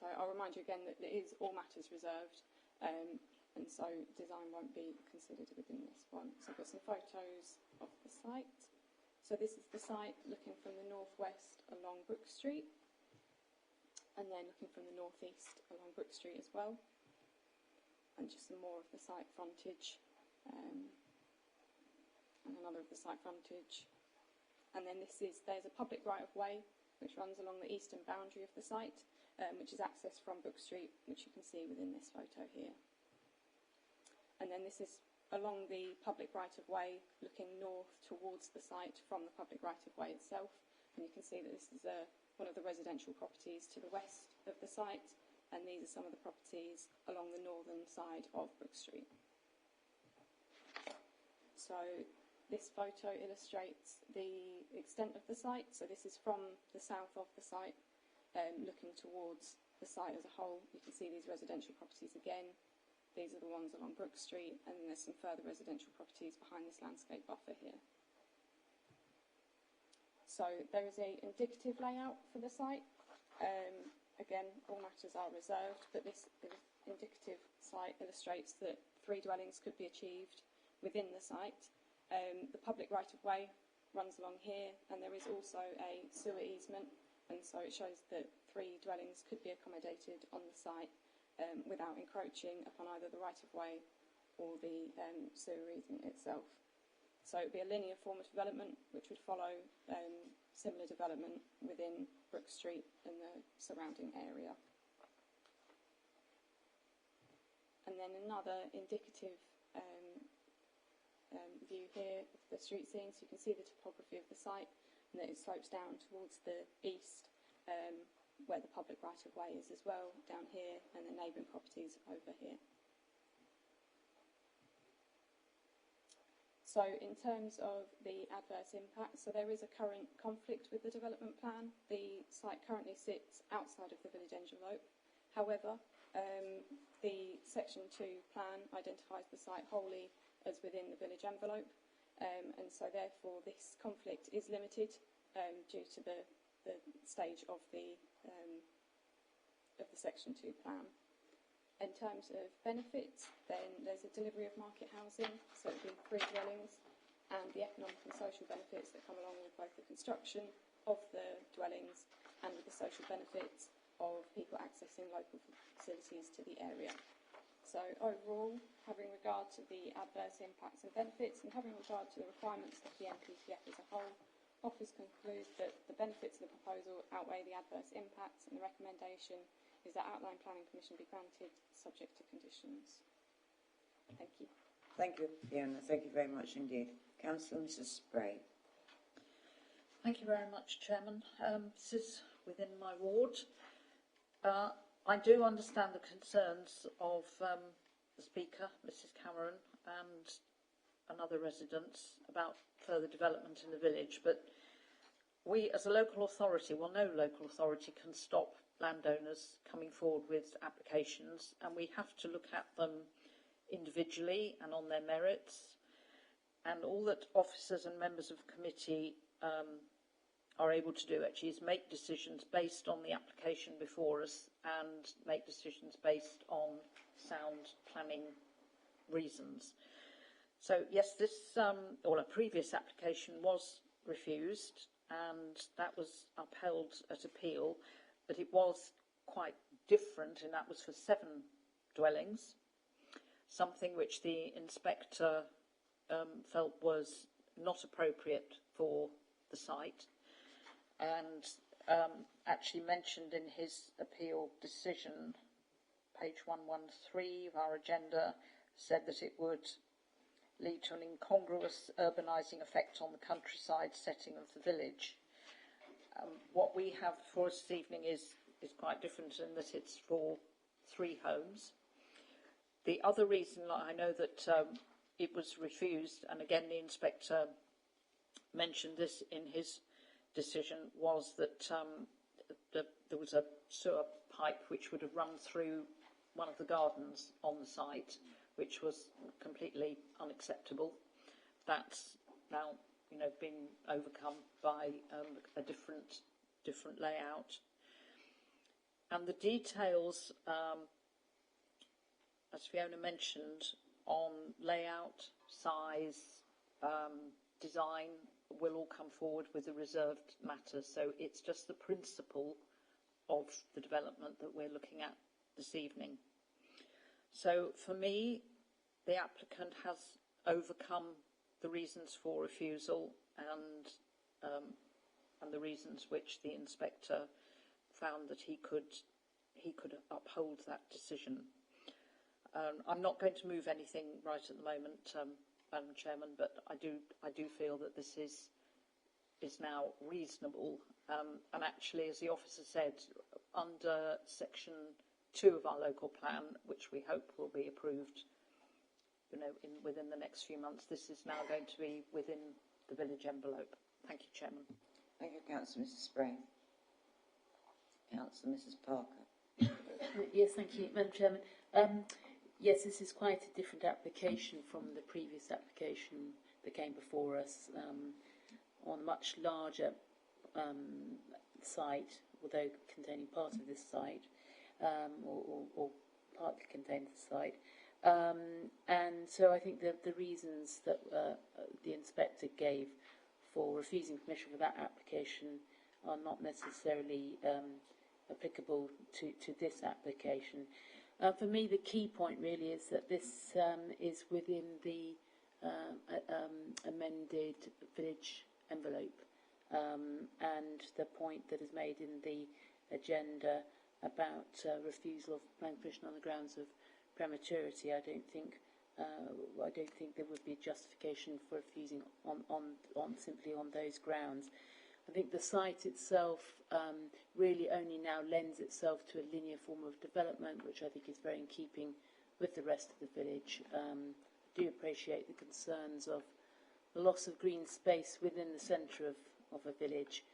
So I'll remind you again that it is all matters reserved, and so design won't be considered within this one. So I've got some photos of the site. So this is the site looking from the northwest along Brook Street, and then looking from the northeast along Brook Street as well. And just some more of the site frontage, and another of the site frontage. And then there's a public right-of-way which runs along the eastern boundary of the site, which is accessed from Brook Street, which you can see within this photo here. And then this is along the public right-of-way, looking north towards the site from the public right-of-way itself. And you can see that this is one of the residential properties to the west of the site, and these are some of the properties along the northern side of Brook Street. So this photo illustrates the extent of the site. So this is from the south of the site, looking towards the site as a whole. You can see these residential properties again. These are the ones along Brook Street, and there's some further residential properties behind this landscape buffer here. So there is an indicative layout for the site. Again, all matters are reserved, but this indicative site illustrates that 3 dwellings could be achieved within the site. The public right-of-way runs along here, and there is also a sewer easement, and so it shows that 3 dwellings could be accommodated on the site without encroaching upon either the right-of-way or the sewer easement itself. So it would be a linear form of development which would follow similar development within Brook Street and the surrounding area. And then another indicative view here of the street scene, so you can see the topography of the site and that it slopes down towards the east where the public right-of-way is as well, down here, and the neighbouring properties over here. So in terms of the adverse impact, so there is a current conflict with the development plan. The site currently sits outside of the village envelope. However, the Section 2 plan identifies the site wholly as within the village envelope, and so therefore this conflict is limited due to the stage of the Section 2 plan. In terms of benefits, then there's a delivery of market housing, so it would be 3 dwellings, and the economic and social benefits that come along with both the construction of the dwellings and with the social benefits of people accessing local facilities to the area. So overall, having regard to the adverse impacts and benefits and having regard to the requirements of the NPPF as a whole, Office concludes that the benefits of the proposal outweigh the adverse impacts, and the recommendation is that outline planning permission be granted subject to conditions. Thank you. Thank you, Fiona. Thank you very much indeed. Councillor Mrs. Spray. Thank you very much, Chairman. This is within my ward. I do understand the concerns of the Speaker, Mrs. Cameron, and other residents about further development in the village, but we as a local authority, well, no local authority can stop landowners coming forward with applications, and we have to look at them individually and on their merits, and all that officers and members of the committee are able to do actually is make decisions based on the application before us and make decisions based on sound planning reasons. So yes, this or a previous application was refused, and that was upheld at appeal, but it was quite different, and that was for 7 dwellings, something which the inspector felt was not appropriate for the site, and actually mentioned in his appeal decision, page 113 of our agenda, said that it would lead to an incongruous urbanising effect on the countryside setting of the village. What we have for us this evening is quite different in that it's for 3 homes. The other reason I know that it was refused, and again the inspector mentioned this in his decision, was that there was a sewer pipe which would have run through one of the gardens on the site, which was completely unacceptable. That's now, been overcome by a different layout. And the details, as Fiona mentioned, on layout, size, design, will all come forward with the reserved matter. So it's just the principle of the development that we're looking at this evening. So for me, the applicant has overcome the reasons for refusal and the reasons which the inspector found that he could uphold that decision. I'm not going to move anything right at the moment, Madam Chairman, but I do feel that this is now reasonable. And actually, as the officer said, under Section 2 of our local plan, which we hope will be approved, within the next few months, this is now going to be within the village envelope. Thank you, Chairman. Thank you, Councillor Mrs. Spray. Councillor Mrs. Parker. Yes, thank you, Madam Chairman. Yes, this is quite a different application from the previous application that came before us on a much larger site, although containing part of this site, or partly contains the site. And so I think that the reasons that the inspector gave for refusing permission for that application are not necessarily applicable to this application. For me, the key point really is that this is within the amended village envelope, and the point that is made in the agenda about refusal of planning permission on the grounds of prematurity. I don't think there would be justification for refusing on simply on those grounds. I think the site itself really only now lends itself to a linear form of development, which I think is very in keeping with the rest of the village. I do appreciate the concerns of the loss of green space within the centre of a village,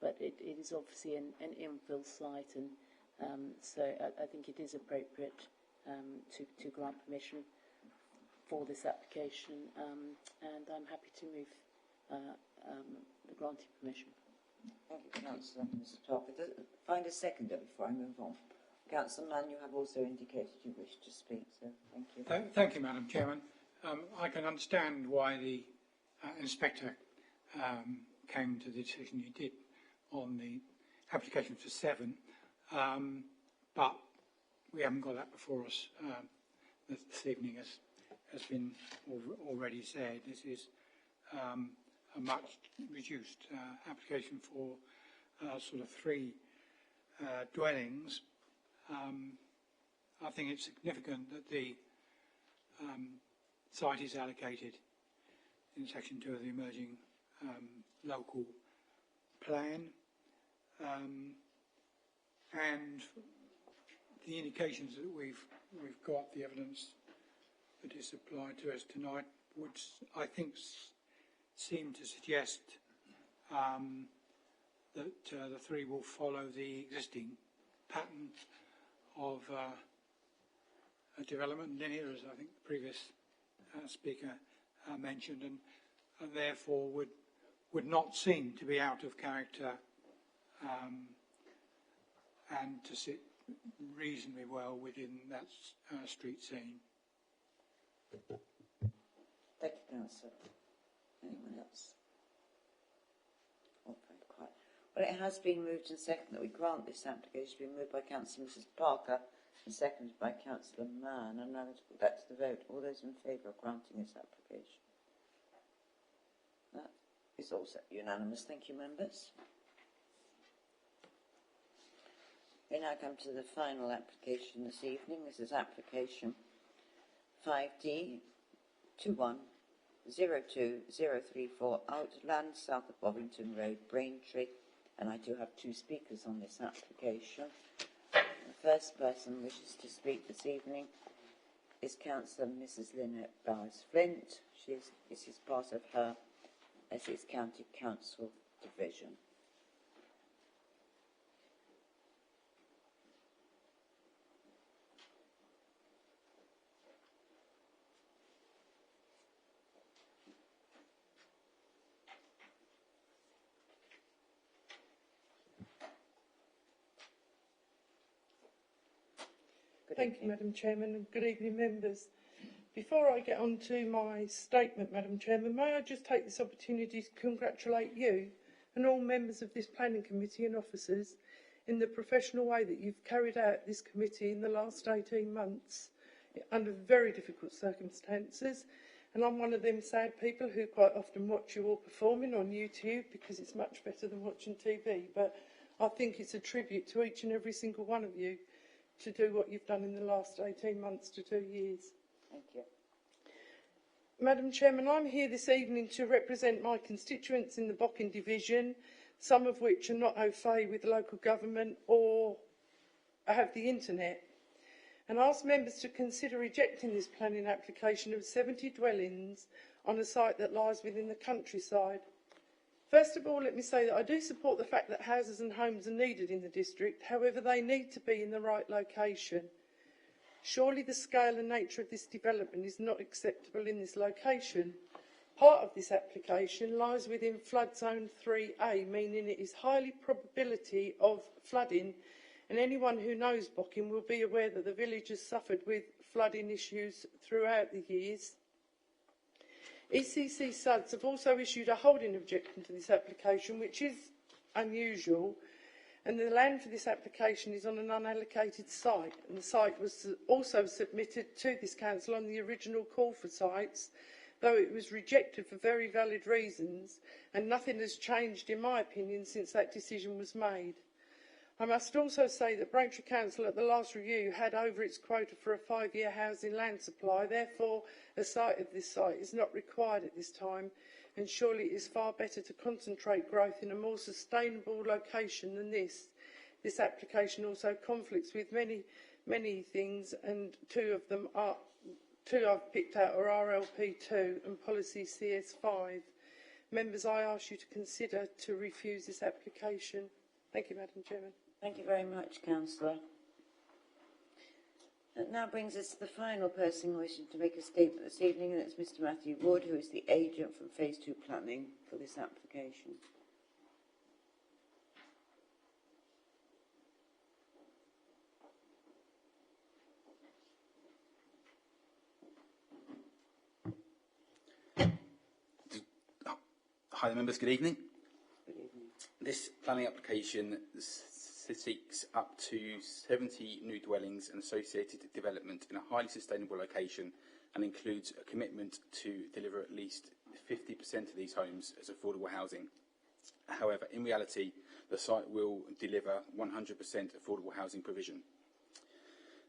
but it is obviously an infill site, and so I think it is appropriate to grant permission for this application, and I'm happy to move the granting permission. Thank you, Councillor. Mr. Parker. Find a seconder before I move on. Councillor Mann, you have also indicated you wish to speak, so thank you. Thank you, Madam Chairman. I can understand why the inspector came to the decision he did on the application for 7, but we haven't got that before us this evening, as has been already said. This is a much reduced application for sort of 3 dwellings. I think it's significant that the site is allocated in section 2 of the emerging local plan, and the indications that we've got, the evidence that is supplied to us tonight, would, I think, seem to suggest that the 3 will follow the existing pattern of a development linear, as I think the previous speaker mentioned, and therefore would not seem to be out of character and to sit reasonably well within that street scene. Thank you, Councillor. Anyone else? Oh, very quiet. Well, it has been moved and seconded that we grant this application. It's been moved by Councillor Mrs. Parker and seconded by Councillor Mann. I'm now going to put that to the vote. All those in favour of granting this application? That is also unanimous. Thank you, members. We now come to the final application this evening. This is application 5D 2102034 Outland, south of Bovington Road, Braintree, and I do have 2 speakers on this application. The first person who wishes to speak this evening is Councillor Mrs. Lynette Bowers-Flint. This is part of her Essex County Council division. Thank you, Madam Chairman, and good evening, members. Before I get on to my statement, Madam Chairman, may I just take this opportunity to congratulate you and all members of this planning committee and officers in the professional way that you've carried out this committee in the last 18 months under very difficult circumstances. And I'm one of them sad people who quite often watch you all performing on YouTube because it's much better than watching TV. But I think it's a tribute to each and every single one of you to do what you've done in the last 18 months to 2 years. Thank you. Madam Chairman, I'm here this evening to represent my constituents in the Bocking division, some of which are not au fait with local government or have the internet, and ask members to consider rejecting this planning application of 70 dwellings on a site that lies within the countryside. First of all, let me say that I do support the fact that houses and homes are needed in the district. However, they need to be in the right location. Surely the scale and nature of this development is not acceptable in this location. Part of this application lies within flood zone 3A, meaning it is highly probability of flooding and anyone who knows Bocking will be aware that the village has suffered with flooding issues throughout the years. ECC SUDS have also issued a holding objection to this application, which is unusual, and the land for this application is on an unallocated site, and the site was also submitted to this council on the original call for sites, though it was rejected for very valid reasons, and nothing has changed, in my opinion, since that decision was made. I must also say that Braintree Council at the last review had over its quota for a 5-year housing land supply. Therefore, a site of this site is not required at this time, and surely it is far better to concentrate growth in a more sustainable location than this. This application also conflicts with many things, and two I've picked out are RLP2 and Policy CS5. Members, I ask you to consider to refuse this application. Thank you, Madam Chairman. Thank you very much, Councillor. That now brings us to the final person wishing to make a statement this evening, and it's Mr. Matthew Wood, who is the agent from Phase 2 Planning for this application. Hi, members. Good evening. Good evening. This planning application seeks up to 70 new dwellings and associated development in a highly sustainable location, and includes a commitment to deliver at least 50% of these homes as affordable housing. However, in reality, the site will deliver 100% affordable housing provision.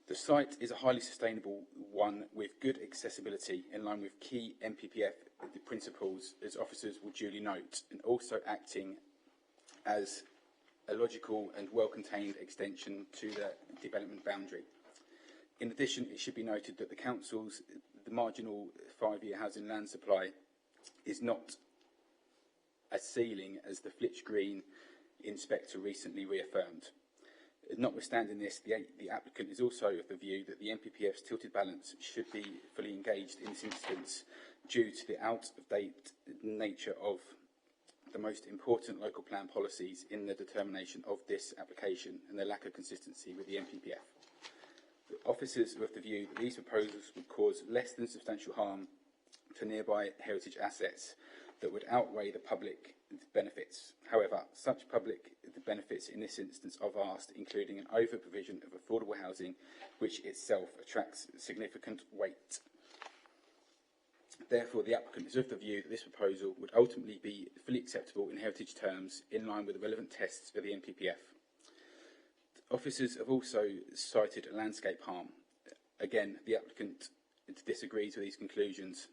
The site is a highly sustainable one with good accessibility in line with key NPPF principles, as officers will duly note, and also acting as a logical and well-contained extension to the development boundary. In addition, it should be noted that the marginal 5-year housing land supply is not a ceiling, as the Flitch Green inspector recently reaffirmed. Notwithstanding this, the applicant is also of the view that the NPPF's tilted balance should be fully engaged in this instance due to the out-of-date nature of the most important local plan policies in the determination of this application and their lack of consistency with the NPPF. The officers are of the view that these proposals would cause less than substantial harm to nearby heritage assets that would outweigh the public benefits. However, such public benefits in this instance are vast, including an over-provision of affordable housing, which itself attracts significant weight. Therefore, the applicant is of the view that this proposal would ultimately be fully acceptable in heritage terms, in line with the relevant tests for the NPPF. Officers have also cited landscape harm. Again, the applicant disagrees with these conclusions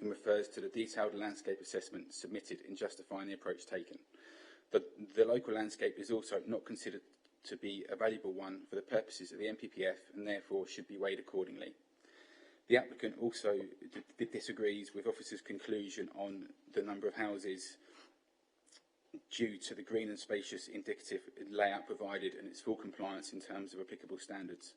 and refers to the detailed landscape assessment submitted in justifying the approach taken. The local landscape is also not considered to be a valuable one for the purposes of the NPPF, and therefore should be weighed accordingly. The applicant also disagrees with officers' conclusion on the number of houses due to the green and spacious indicative layout provided and its full compliance in terms of applicable standards.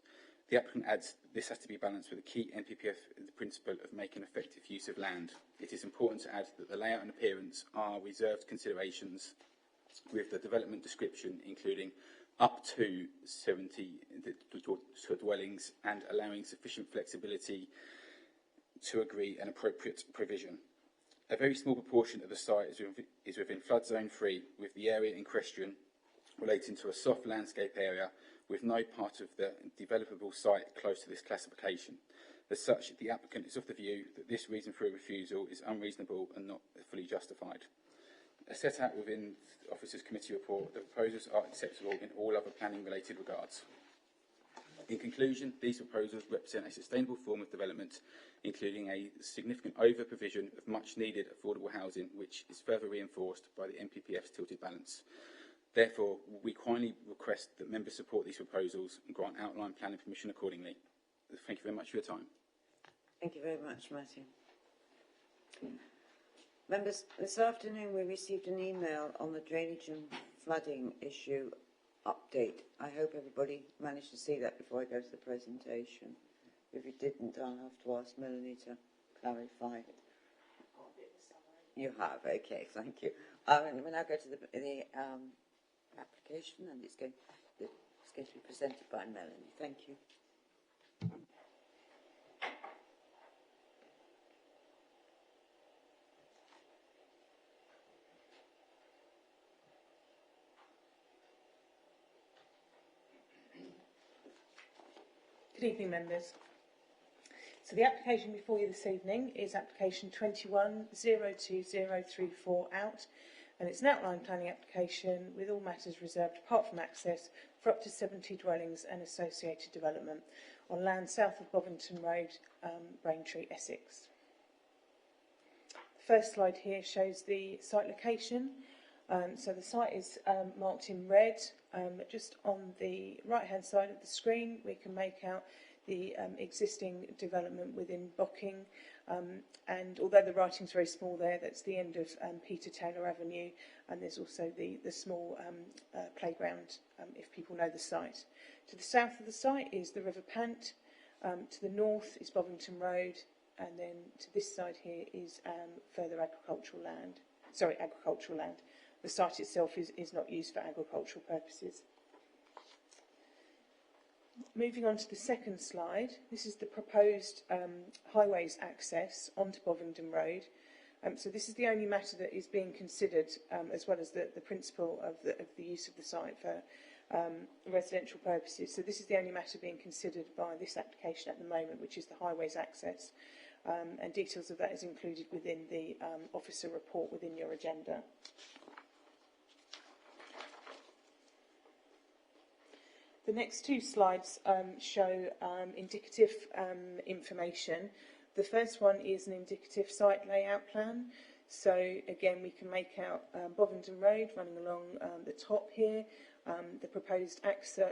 The applicant adds this has to be balanced with the key NPPF principle of making effective use of land. It is important to add that the layout and appearance are reserved considerations, with the development description including up to 70 dwellings and allowing sufficient flexibility to agree an appropriate provision. A very small proportion of the site is within flood zone 3, with the area in question relating to a soft landscape area with no part of the developable site close to this classification. As such, the applicant is of the view that this reason for a refusal is unreasonable and not fully justified. As set out within the Officers' Committee report, the proposals are acceptable in all other planning-related regards. In conclusion, these proposals represent a sustainable form of development, including a significant over-provision of much-needed affordable housing, which is further reinforced by the NPPF's tilted balance. Therefore, we kindly request that members support these proposals and grant outline planning permission accordingly. Thank you very much for your time. Thank you very much, Matthew. Members, this afternoon we received an email on the drainage and flooding issue update. I hope everybody managed to see that before I go to the presentation. If you didn't, I'll have to ask Melanie to clarify it. You have, okay, thank you. We now go to the application, and it's going. The It's going to be presented by Melanie. Thank you. Good evening, members. So the application before you this evening is application 21-02034 out, and it's an outline planning application with all matters reserved apart from access for up to 70 dwellings and associated development on land south of Bovington Road, Braintree, Essex. The first slide here shows the site location. So the site is marked in red. Just on the right-hand side of the screen, we can make out the existing development within Bocking. And although the writing's very small there, that's the end of Peter Taylor Avenue. And there's also the small playground, if people know the site. To the south of the site is the River Pant. To the north is Bovington Road. And then to this side here is further agricultural land. Sorry, agricultural land. The site itself is not used for agricultural purposes. Moving on to the second slide, this is the proposed highways access onto Bovington Road. So this is the only matter that is being considered, as well as the principle of the use of the site for residential purposes. So this is the only matter being considered by this application at the moment, which is the highways access. And details of that is included within the officer report within your agenda. The next two slides show indicative information. The first one is an indicative site layout plan. So again, we can make out Bovington Road running along the top here, the proposed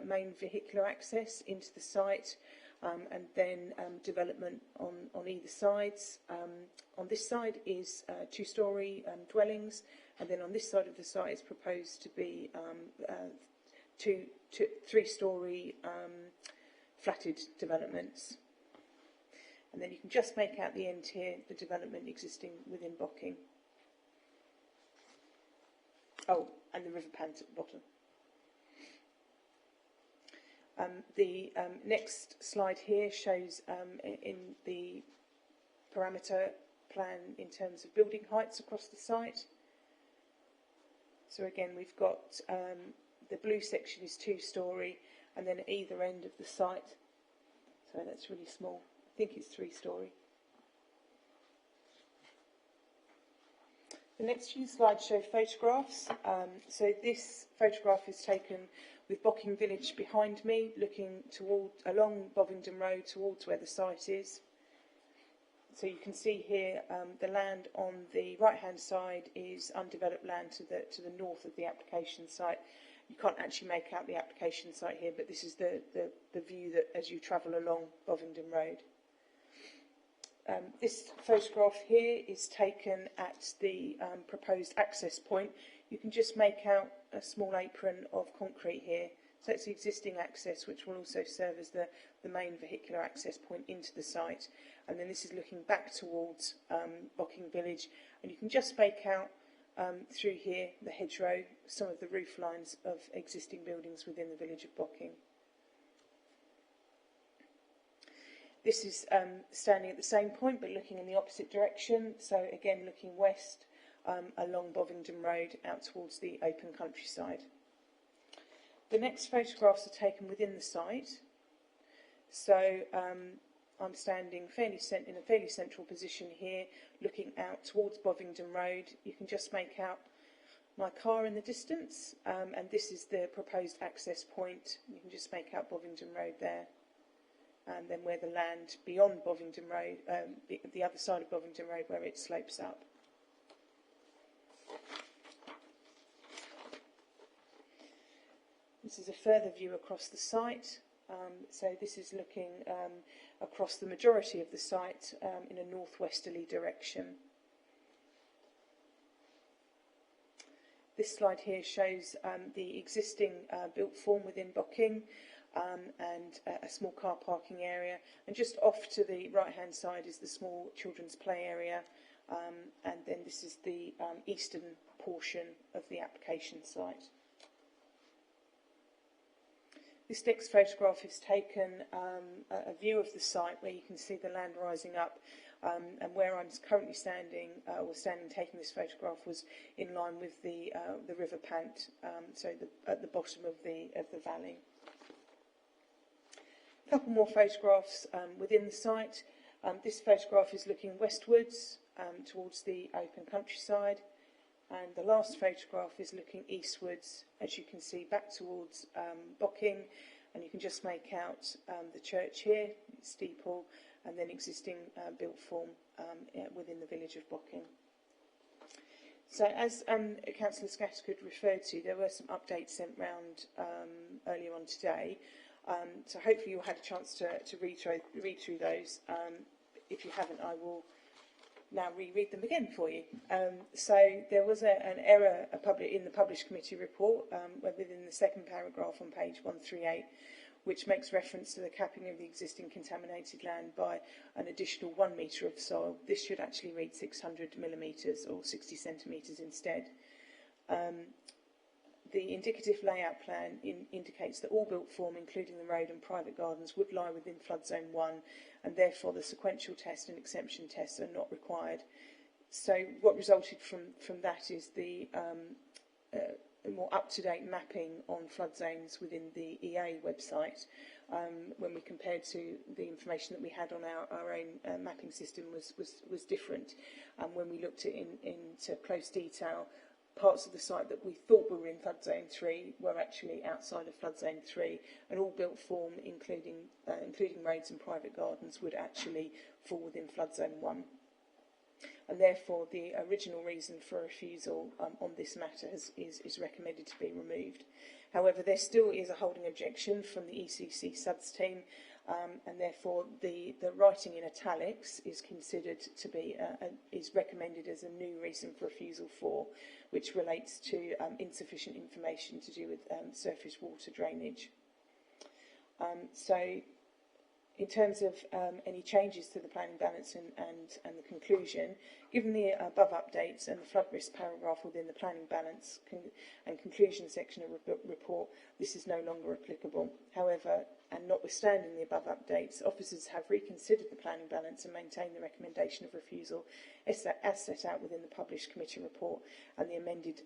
main vehicular access into the site, and then development on either sides. On this side is two-storey dwellings, and then on this side of the site is proposed to be three-storey flatted developments. And then you can just make out the end here, the development existing within Bocking. Oh, and the River Pant at the bottom. The next slide here shows in the parameter plan in terms of building heights across the site. So again, we've got the blue section is two-storey, and then at either end of the site, so that's really small, I think it's three-storey. The next few slides show photographs. So this photograph is taken with Bocking Village behind me, looking along Bovington Road towards where the site is. So you can see here the land on the right-hand side is undeveloped land to the north of the application site. You can't actually make out the application site here, but this is the view that as you travel along Bovington Road. This photograph here is taken at the proposed access point. You can just make out a small apron of concrete here. So it's the existing access, which will also serve as the main vehicular access point into the site. And then this is looking back towards Bocking Village. And you can just make out through here, the hedgerow, some of the roof lines of existing buildings within the village of Bocking. This is standing at the same point, but looking in the opposite direction. So again, looking west along Bovington Road out towards the open countryside. The next photographs are taken within the site. So I'm standing in a fairly central position here, looking out towards Bovington Road. You can just make out my car in the distance, and this is the proposed access point. You can just make out Bovington Road there. And then where the land beyond Bovington Road, the other side of Bovington Road, where it slopes up. This is a further view across the site. So this is looking across the majority of the site in a northwesterly direction. This slide here shows the existing built form within Bocking and a small car parking area. And just off to the right-hand side is the small children's play area. And then this is the eastern portion of the application site. This next photograph is taken a view of the site where you can see the land rising up, and where I'm currently standing, taking this photograph, was in line with the River Pant, at the bottom of the valley. A couple more photographs within the site. This photograph is looking westwards towards the open countryside, and the last photograph is looking eastwards, as you can see, back towards Bocking, and you can just make out the church here, steeple, and then existing built form within the village of Bocking. So as Councillor Scattergood referred to, there were some updates sent round earlier on today. So hopefully you'll have a chance to read through those. If you haven't, I will now reread them again for you. So there was an error in the published committee report within the second paragraph on page 138, which makes reference to the capping of the existing contaminated land by an additional 1 metre of soil. This should actually read 600 millimetres or 60 centimetres instead. The indicative layout plan indicates that all built form, including the road and private gardens, would lie within flood zone 1, and therefore the sequential test and exemption tests are not required. So what resulted from that is the more up-to-date mapping on flood zones within the EA website, when we compared to the information that we had on our own mapping system was different. And when we looked at into close detail, parts of the site that we thought were in flood zone 3 were actually outside of flood zone 3, and all built form, including roads and private gardens, would actually fall within flood zone 1. And therefore the original reason for refusal on this matter is recommended to be removed. However, there still is a holding objection from the ECC SUDS team, and therefore the writing in italics is considered to be is recommended as a new reason for refusal 4, which relates to insufficient information to do with surface water drainage. So in terms of any changes to the planning balance and the conclusion, given the above updates and the flood risk paragraph within the planning balance and conclusion section of the report, this is no longer applicable. However, and notwithstanding the above updates, officers have reconsidered the planning balance and maintained the recommendation of refusal as set out within the published committee report and amended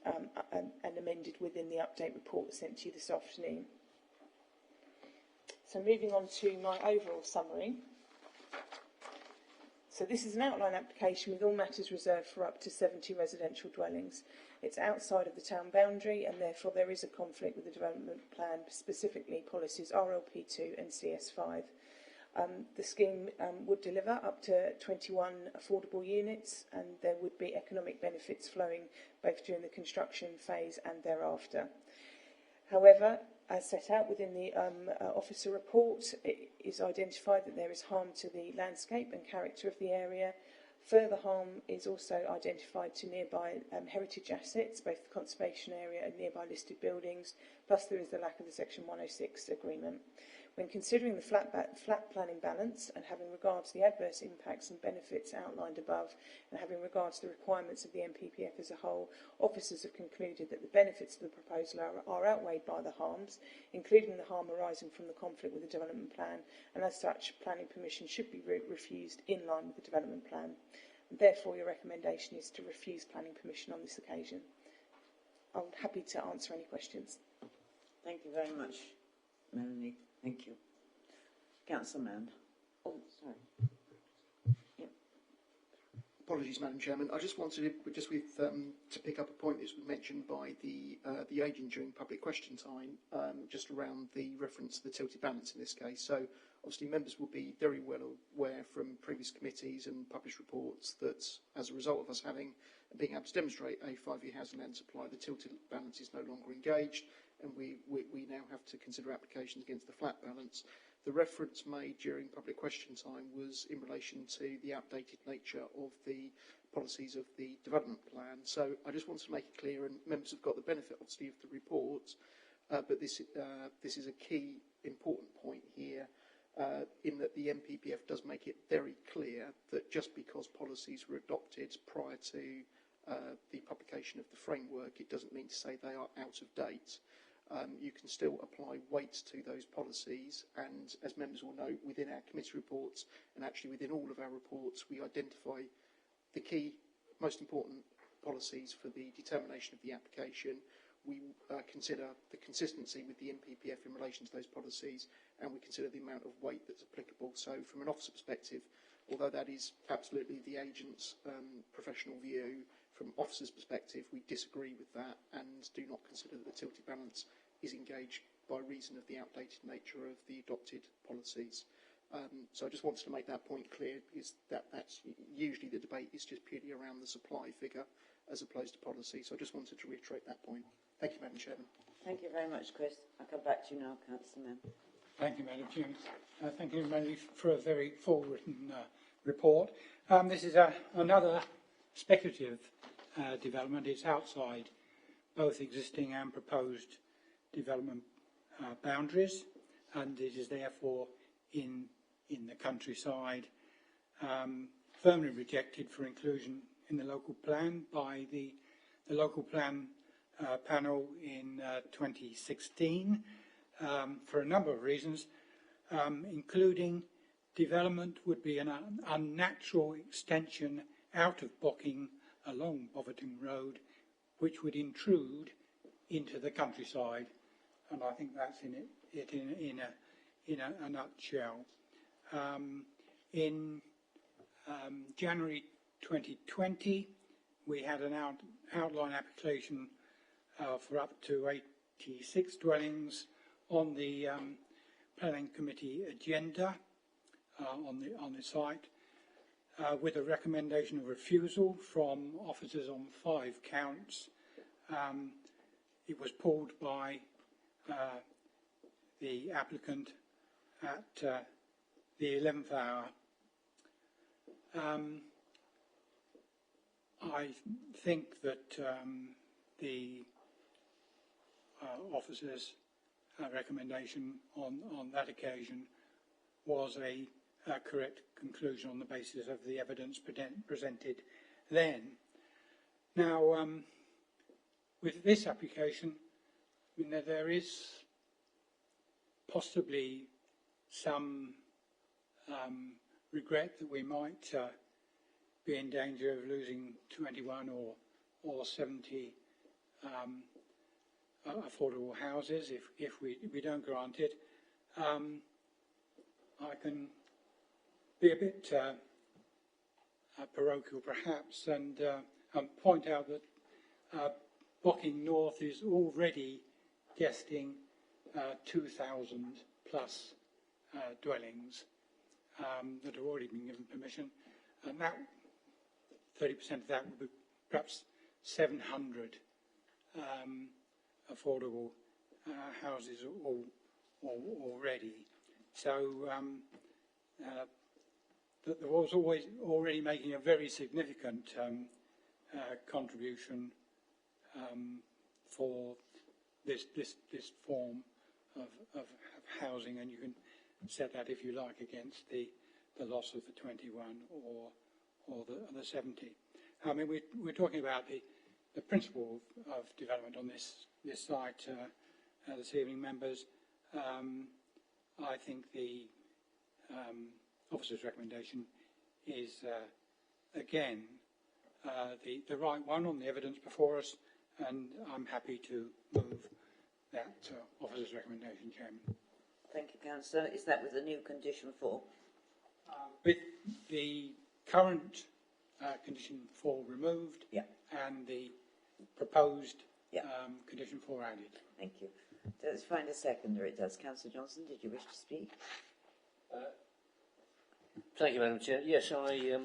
within the update report sent to you this afternoon. So moving on to my overall summary. So this is an outline application with all matters reserved for up to 70 residential dwellings. It's outside of the town boundary, and therefore there is a conflict with the development plan, specifically policies RLP2 and CS5. The scheme would deliver up to 21 affordable units, and there would be economic benefits flowing both during the construction phase and thereafter. However, as set out within the officer report, it is identified that there is harm to the landscape and character of the area. Further harm is also identified to nearby heritage assets, both the conservation area and nearby listed buildings, plus there is the lack of the Section 106 agreement. When considering the flat planning balance and having regard to the adverse impacts and benefits outlined above, and having regard to the requirements of the NPPF as a whole, officers have concluded that the benefits of the proposal are outweighed by the harms, including the harm arising from the conflict with the development plan, and as such, planning permission should be refused in line with the development plan. And therefore, your recommendation is to refuse planning permission on this occasion. I'm happy to answer any questions. Thank you very much, Melanie. Thank you. Councillor Mann. Oh, sorry. Yep. Apologies, Madam Chairman. I just wanted to pick up a point that was mentioned by the agent during public question time, just around the reference to the tilted balance in this case. So obviously members will be very well aware from previous committees and published reports that as a result of us being able to demonstrate a 5-year housing land supply, the tilted balance is no longer engaged, and we now have to consider applications against the flat balance. The reference made during public question time was in relation to the outdated nature of the policies of the development plan. So I just wanted to make it clear, and members have got the benefit, obviously, of the report, but this is a key, important point here, in that the NPPF does make it very clear that just because policies were adopted prior to the publication of the framework, it doesn't mean to say they are out of date. you can still apply weight to those policies, and as members will know, within our committee reports and actually within all of our reports, we identify the key, most important policies for the determination of the application. We consider the consistency with the NPPF in relation to those policies, and we consider the amount of weight that's applicable. So from an officer perspective, although that is absolutely the agent's professional view, from officer's perspective, we disagree with that and do not consider that the tilted balance is engaged by reason of the outdated nature of the adopted policies. So I just wanted to make that point clear, because that's usually the debate is just purely around the supply figure as opposed to policy. So I just wanted to reiterate that point. Thank you, Madam Chairman. Thank you very much, Chris. I'll come back to you now, Councillor Member. Thank you, Madam Chairman. Thank you, Manley, for a very full written report. This is another speculative development. It's outside both existing and proposed development boundaries, and it is therefore in the countryside, firmly rejected for inclusion in the local plan by the local plan panel in 2016 for a number of reasons, including development would be an unnatural extension out of Bocking along Boverton Road, which would intrude into the countryside, and I think that's in a nutshell. In January 2020, we had an outline application for up to 86 dwellings on the planning committee agenda on the site, with a recommendation of refusal from officers on 5 counts. It was pulled by the applicant at the 11th hour. I think that the officer's recommendation on that occasion was a correct conclusion on the basis of the evidence presented then. Now, with this application, there is possibly some regret that we might be in danger of losing 21 or 70 affordable houses if we don't grant it. I can be a bit parochial perhaps and point out that Bocking North is already guesting 2,000 plus dwellings that have already been given permission, and that 30% of that would be perhaps 700 affordable houses already. So that there was already making a very significant contribution for this form of housing, and you can set that, if you like, against the loss of the 21 or the 70. I mean, we're talking about the principle of development on this site this evening, members. I think the officer's recommendation is again the right one on the evidence before us, and I'm happy to move that officer's recommendation, Chairman. Thank you, Councillor. Is that with the new condition 4? With the current condition 4 removed, yeah, and the proposed condition 4 added. Thank you. Let's find a seconder. It does. Councillor Johnson, did you wish to speak? Thank you, Madam Chair. Yes, I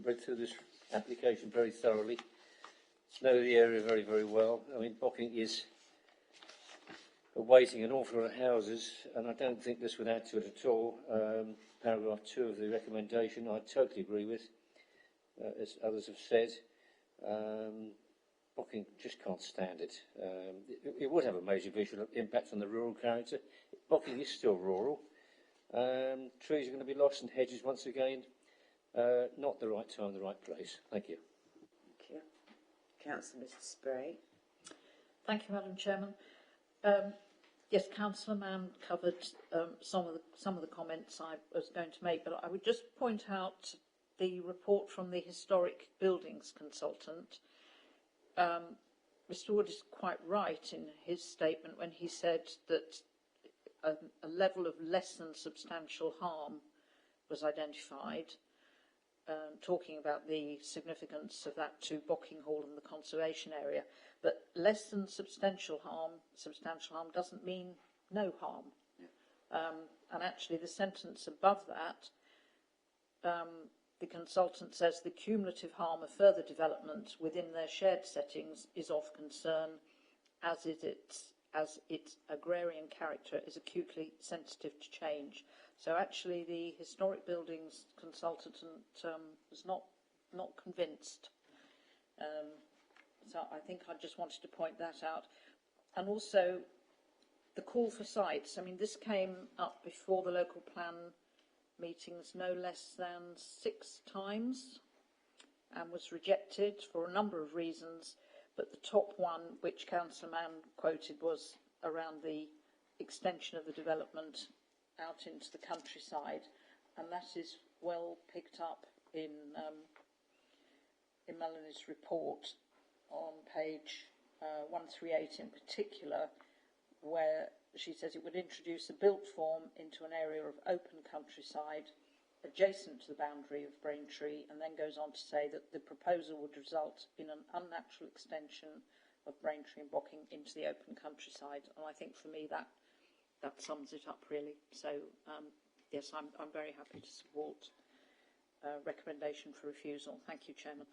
read through this application very thoroughly. Know the area very, very well. I mean, Bocking is awaiting an awful lot of houses, and I don't think this would add to it at all. Paragraph 2 of the recommendation I totally agree with, as others have said. Bocking just can't stand it. It would have a major visual impact on the rural character. Bocking is still rural. Trees are going to be lost and hedges once again. Not the right time, the right place. Thank you. Thank you. Councillor Mr. Spray. Thank you, Madam Chairman. Yes, Councillor Mann covered some of the comments I was going to make, but I would just point out the report from the historic buildings consultant. Mr. Wood is quite right in his statement when he said that a level of less than substantial harm was identified, talking about the significance of that to Bocking Hall and the conservation area. But less than substantial harm doesn't mean no harm. And actually the sentence above that, the consultant says the cumulative harm of further development within their shared settings is of concern as its agrarian character is acutely sensitive to change. So actually the historic buildings consultant was not convinced. So I think I just wanted to point that out. And also the call for sites. I mean, this came up before the local plan meetings no less than 6 times and was rejected for a number of reasons. But the top one, which Councillor Mann quoted, was around the extension of the development out into the countryside. And that is well picked up in Melanie's report on page 138 in particular, where she says it would introduce a built form into an area of open countryside adjacent to the boundary of Braintree, and then goes on to say that the proposal would result in an unnatural extension of Braintree and Bocking into the open countryside. And I think for me that sums it up really. So yes, I'm very happy to support recommendation for refusal. Thank you, Chairman.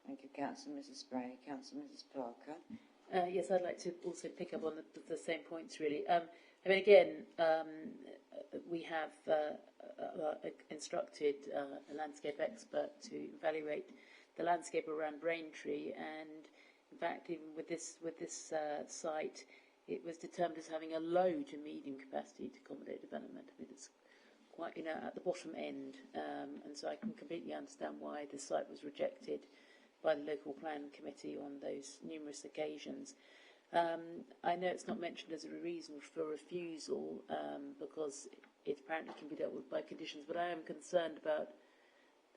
Thank you, Councillor Mrs. Spray. Councillor Mrs. Parker. Yes, I'd like to also pick up on the same points, really. I mean, again, we have instructed a landscape expert to evaluate the landscape around Braintree, and in fact, even with this site, it was determined as having a low to medium capacity to accommodate development. I mean, it's quite, at the bottom end, and so I can completely understand why the site was rejected by the local plan committee on those numerous occasions. I know it's not mentioned as a reason for refusal because it apparently can be dealt with by conditions, but I am concerned about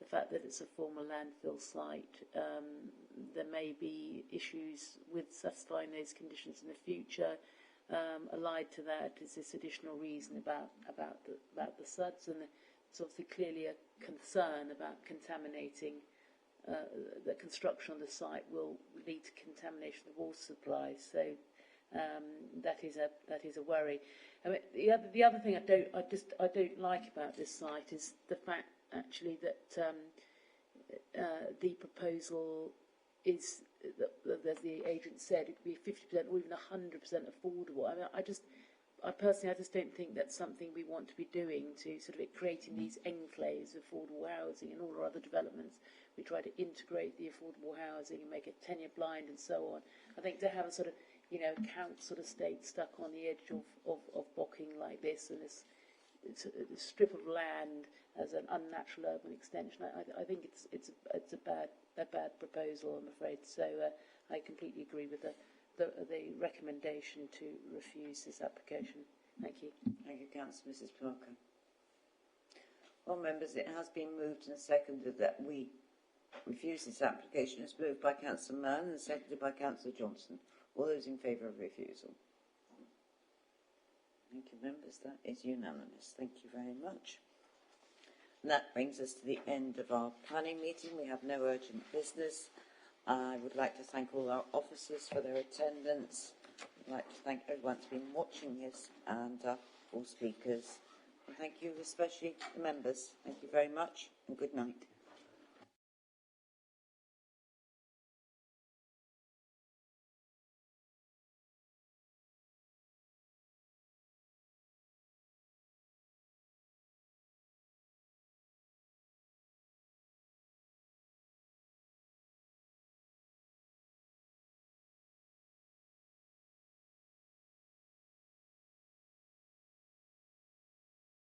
the fact that it's a former landfill site. There may be issues with satisfying those conditions in the future. Allied to that is this additional reason about the suds, and it's obviously clearly a concern about contaminating. The construction on the site will lead to contamination of water supply, so that is a worry. I mean, the other thing I don't like about this site is the fact actually that the proposal is, as the agent said, it could be 50% or even 100% affordable. I mean, I personally just don't think that's something we want to be doing, to sort of creating these enclaves of affordable housing and all our other developments. We try to integrate the affordable housing and make it tenure blind and so on. I think to have a sort of, council estate stuck on the edge of Bocking like this, and this strip of land as an unnatural urban extension, I think it's a bad proposal, I'm afraid. So I completely agree with the recommendation to refuse this application. Thank you. Thank you, Councillor Mrs. Parker. Well, members, it has been moved and seconded that we refuse this application. It's moved by Councillor Mann and seconded by Councillor Johnson. All those in favour of refusal? Thank you, members. That is unanimous. Thank you very much. And that brings us to the end of our planning meeting. We have no urgent business. I would like to thank all our officers for their attendance. I'd like to thank everyone who's been watching this and all speakers. And thank you especially the members. Thank you very much and good night.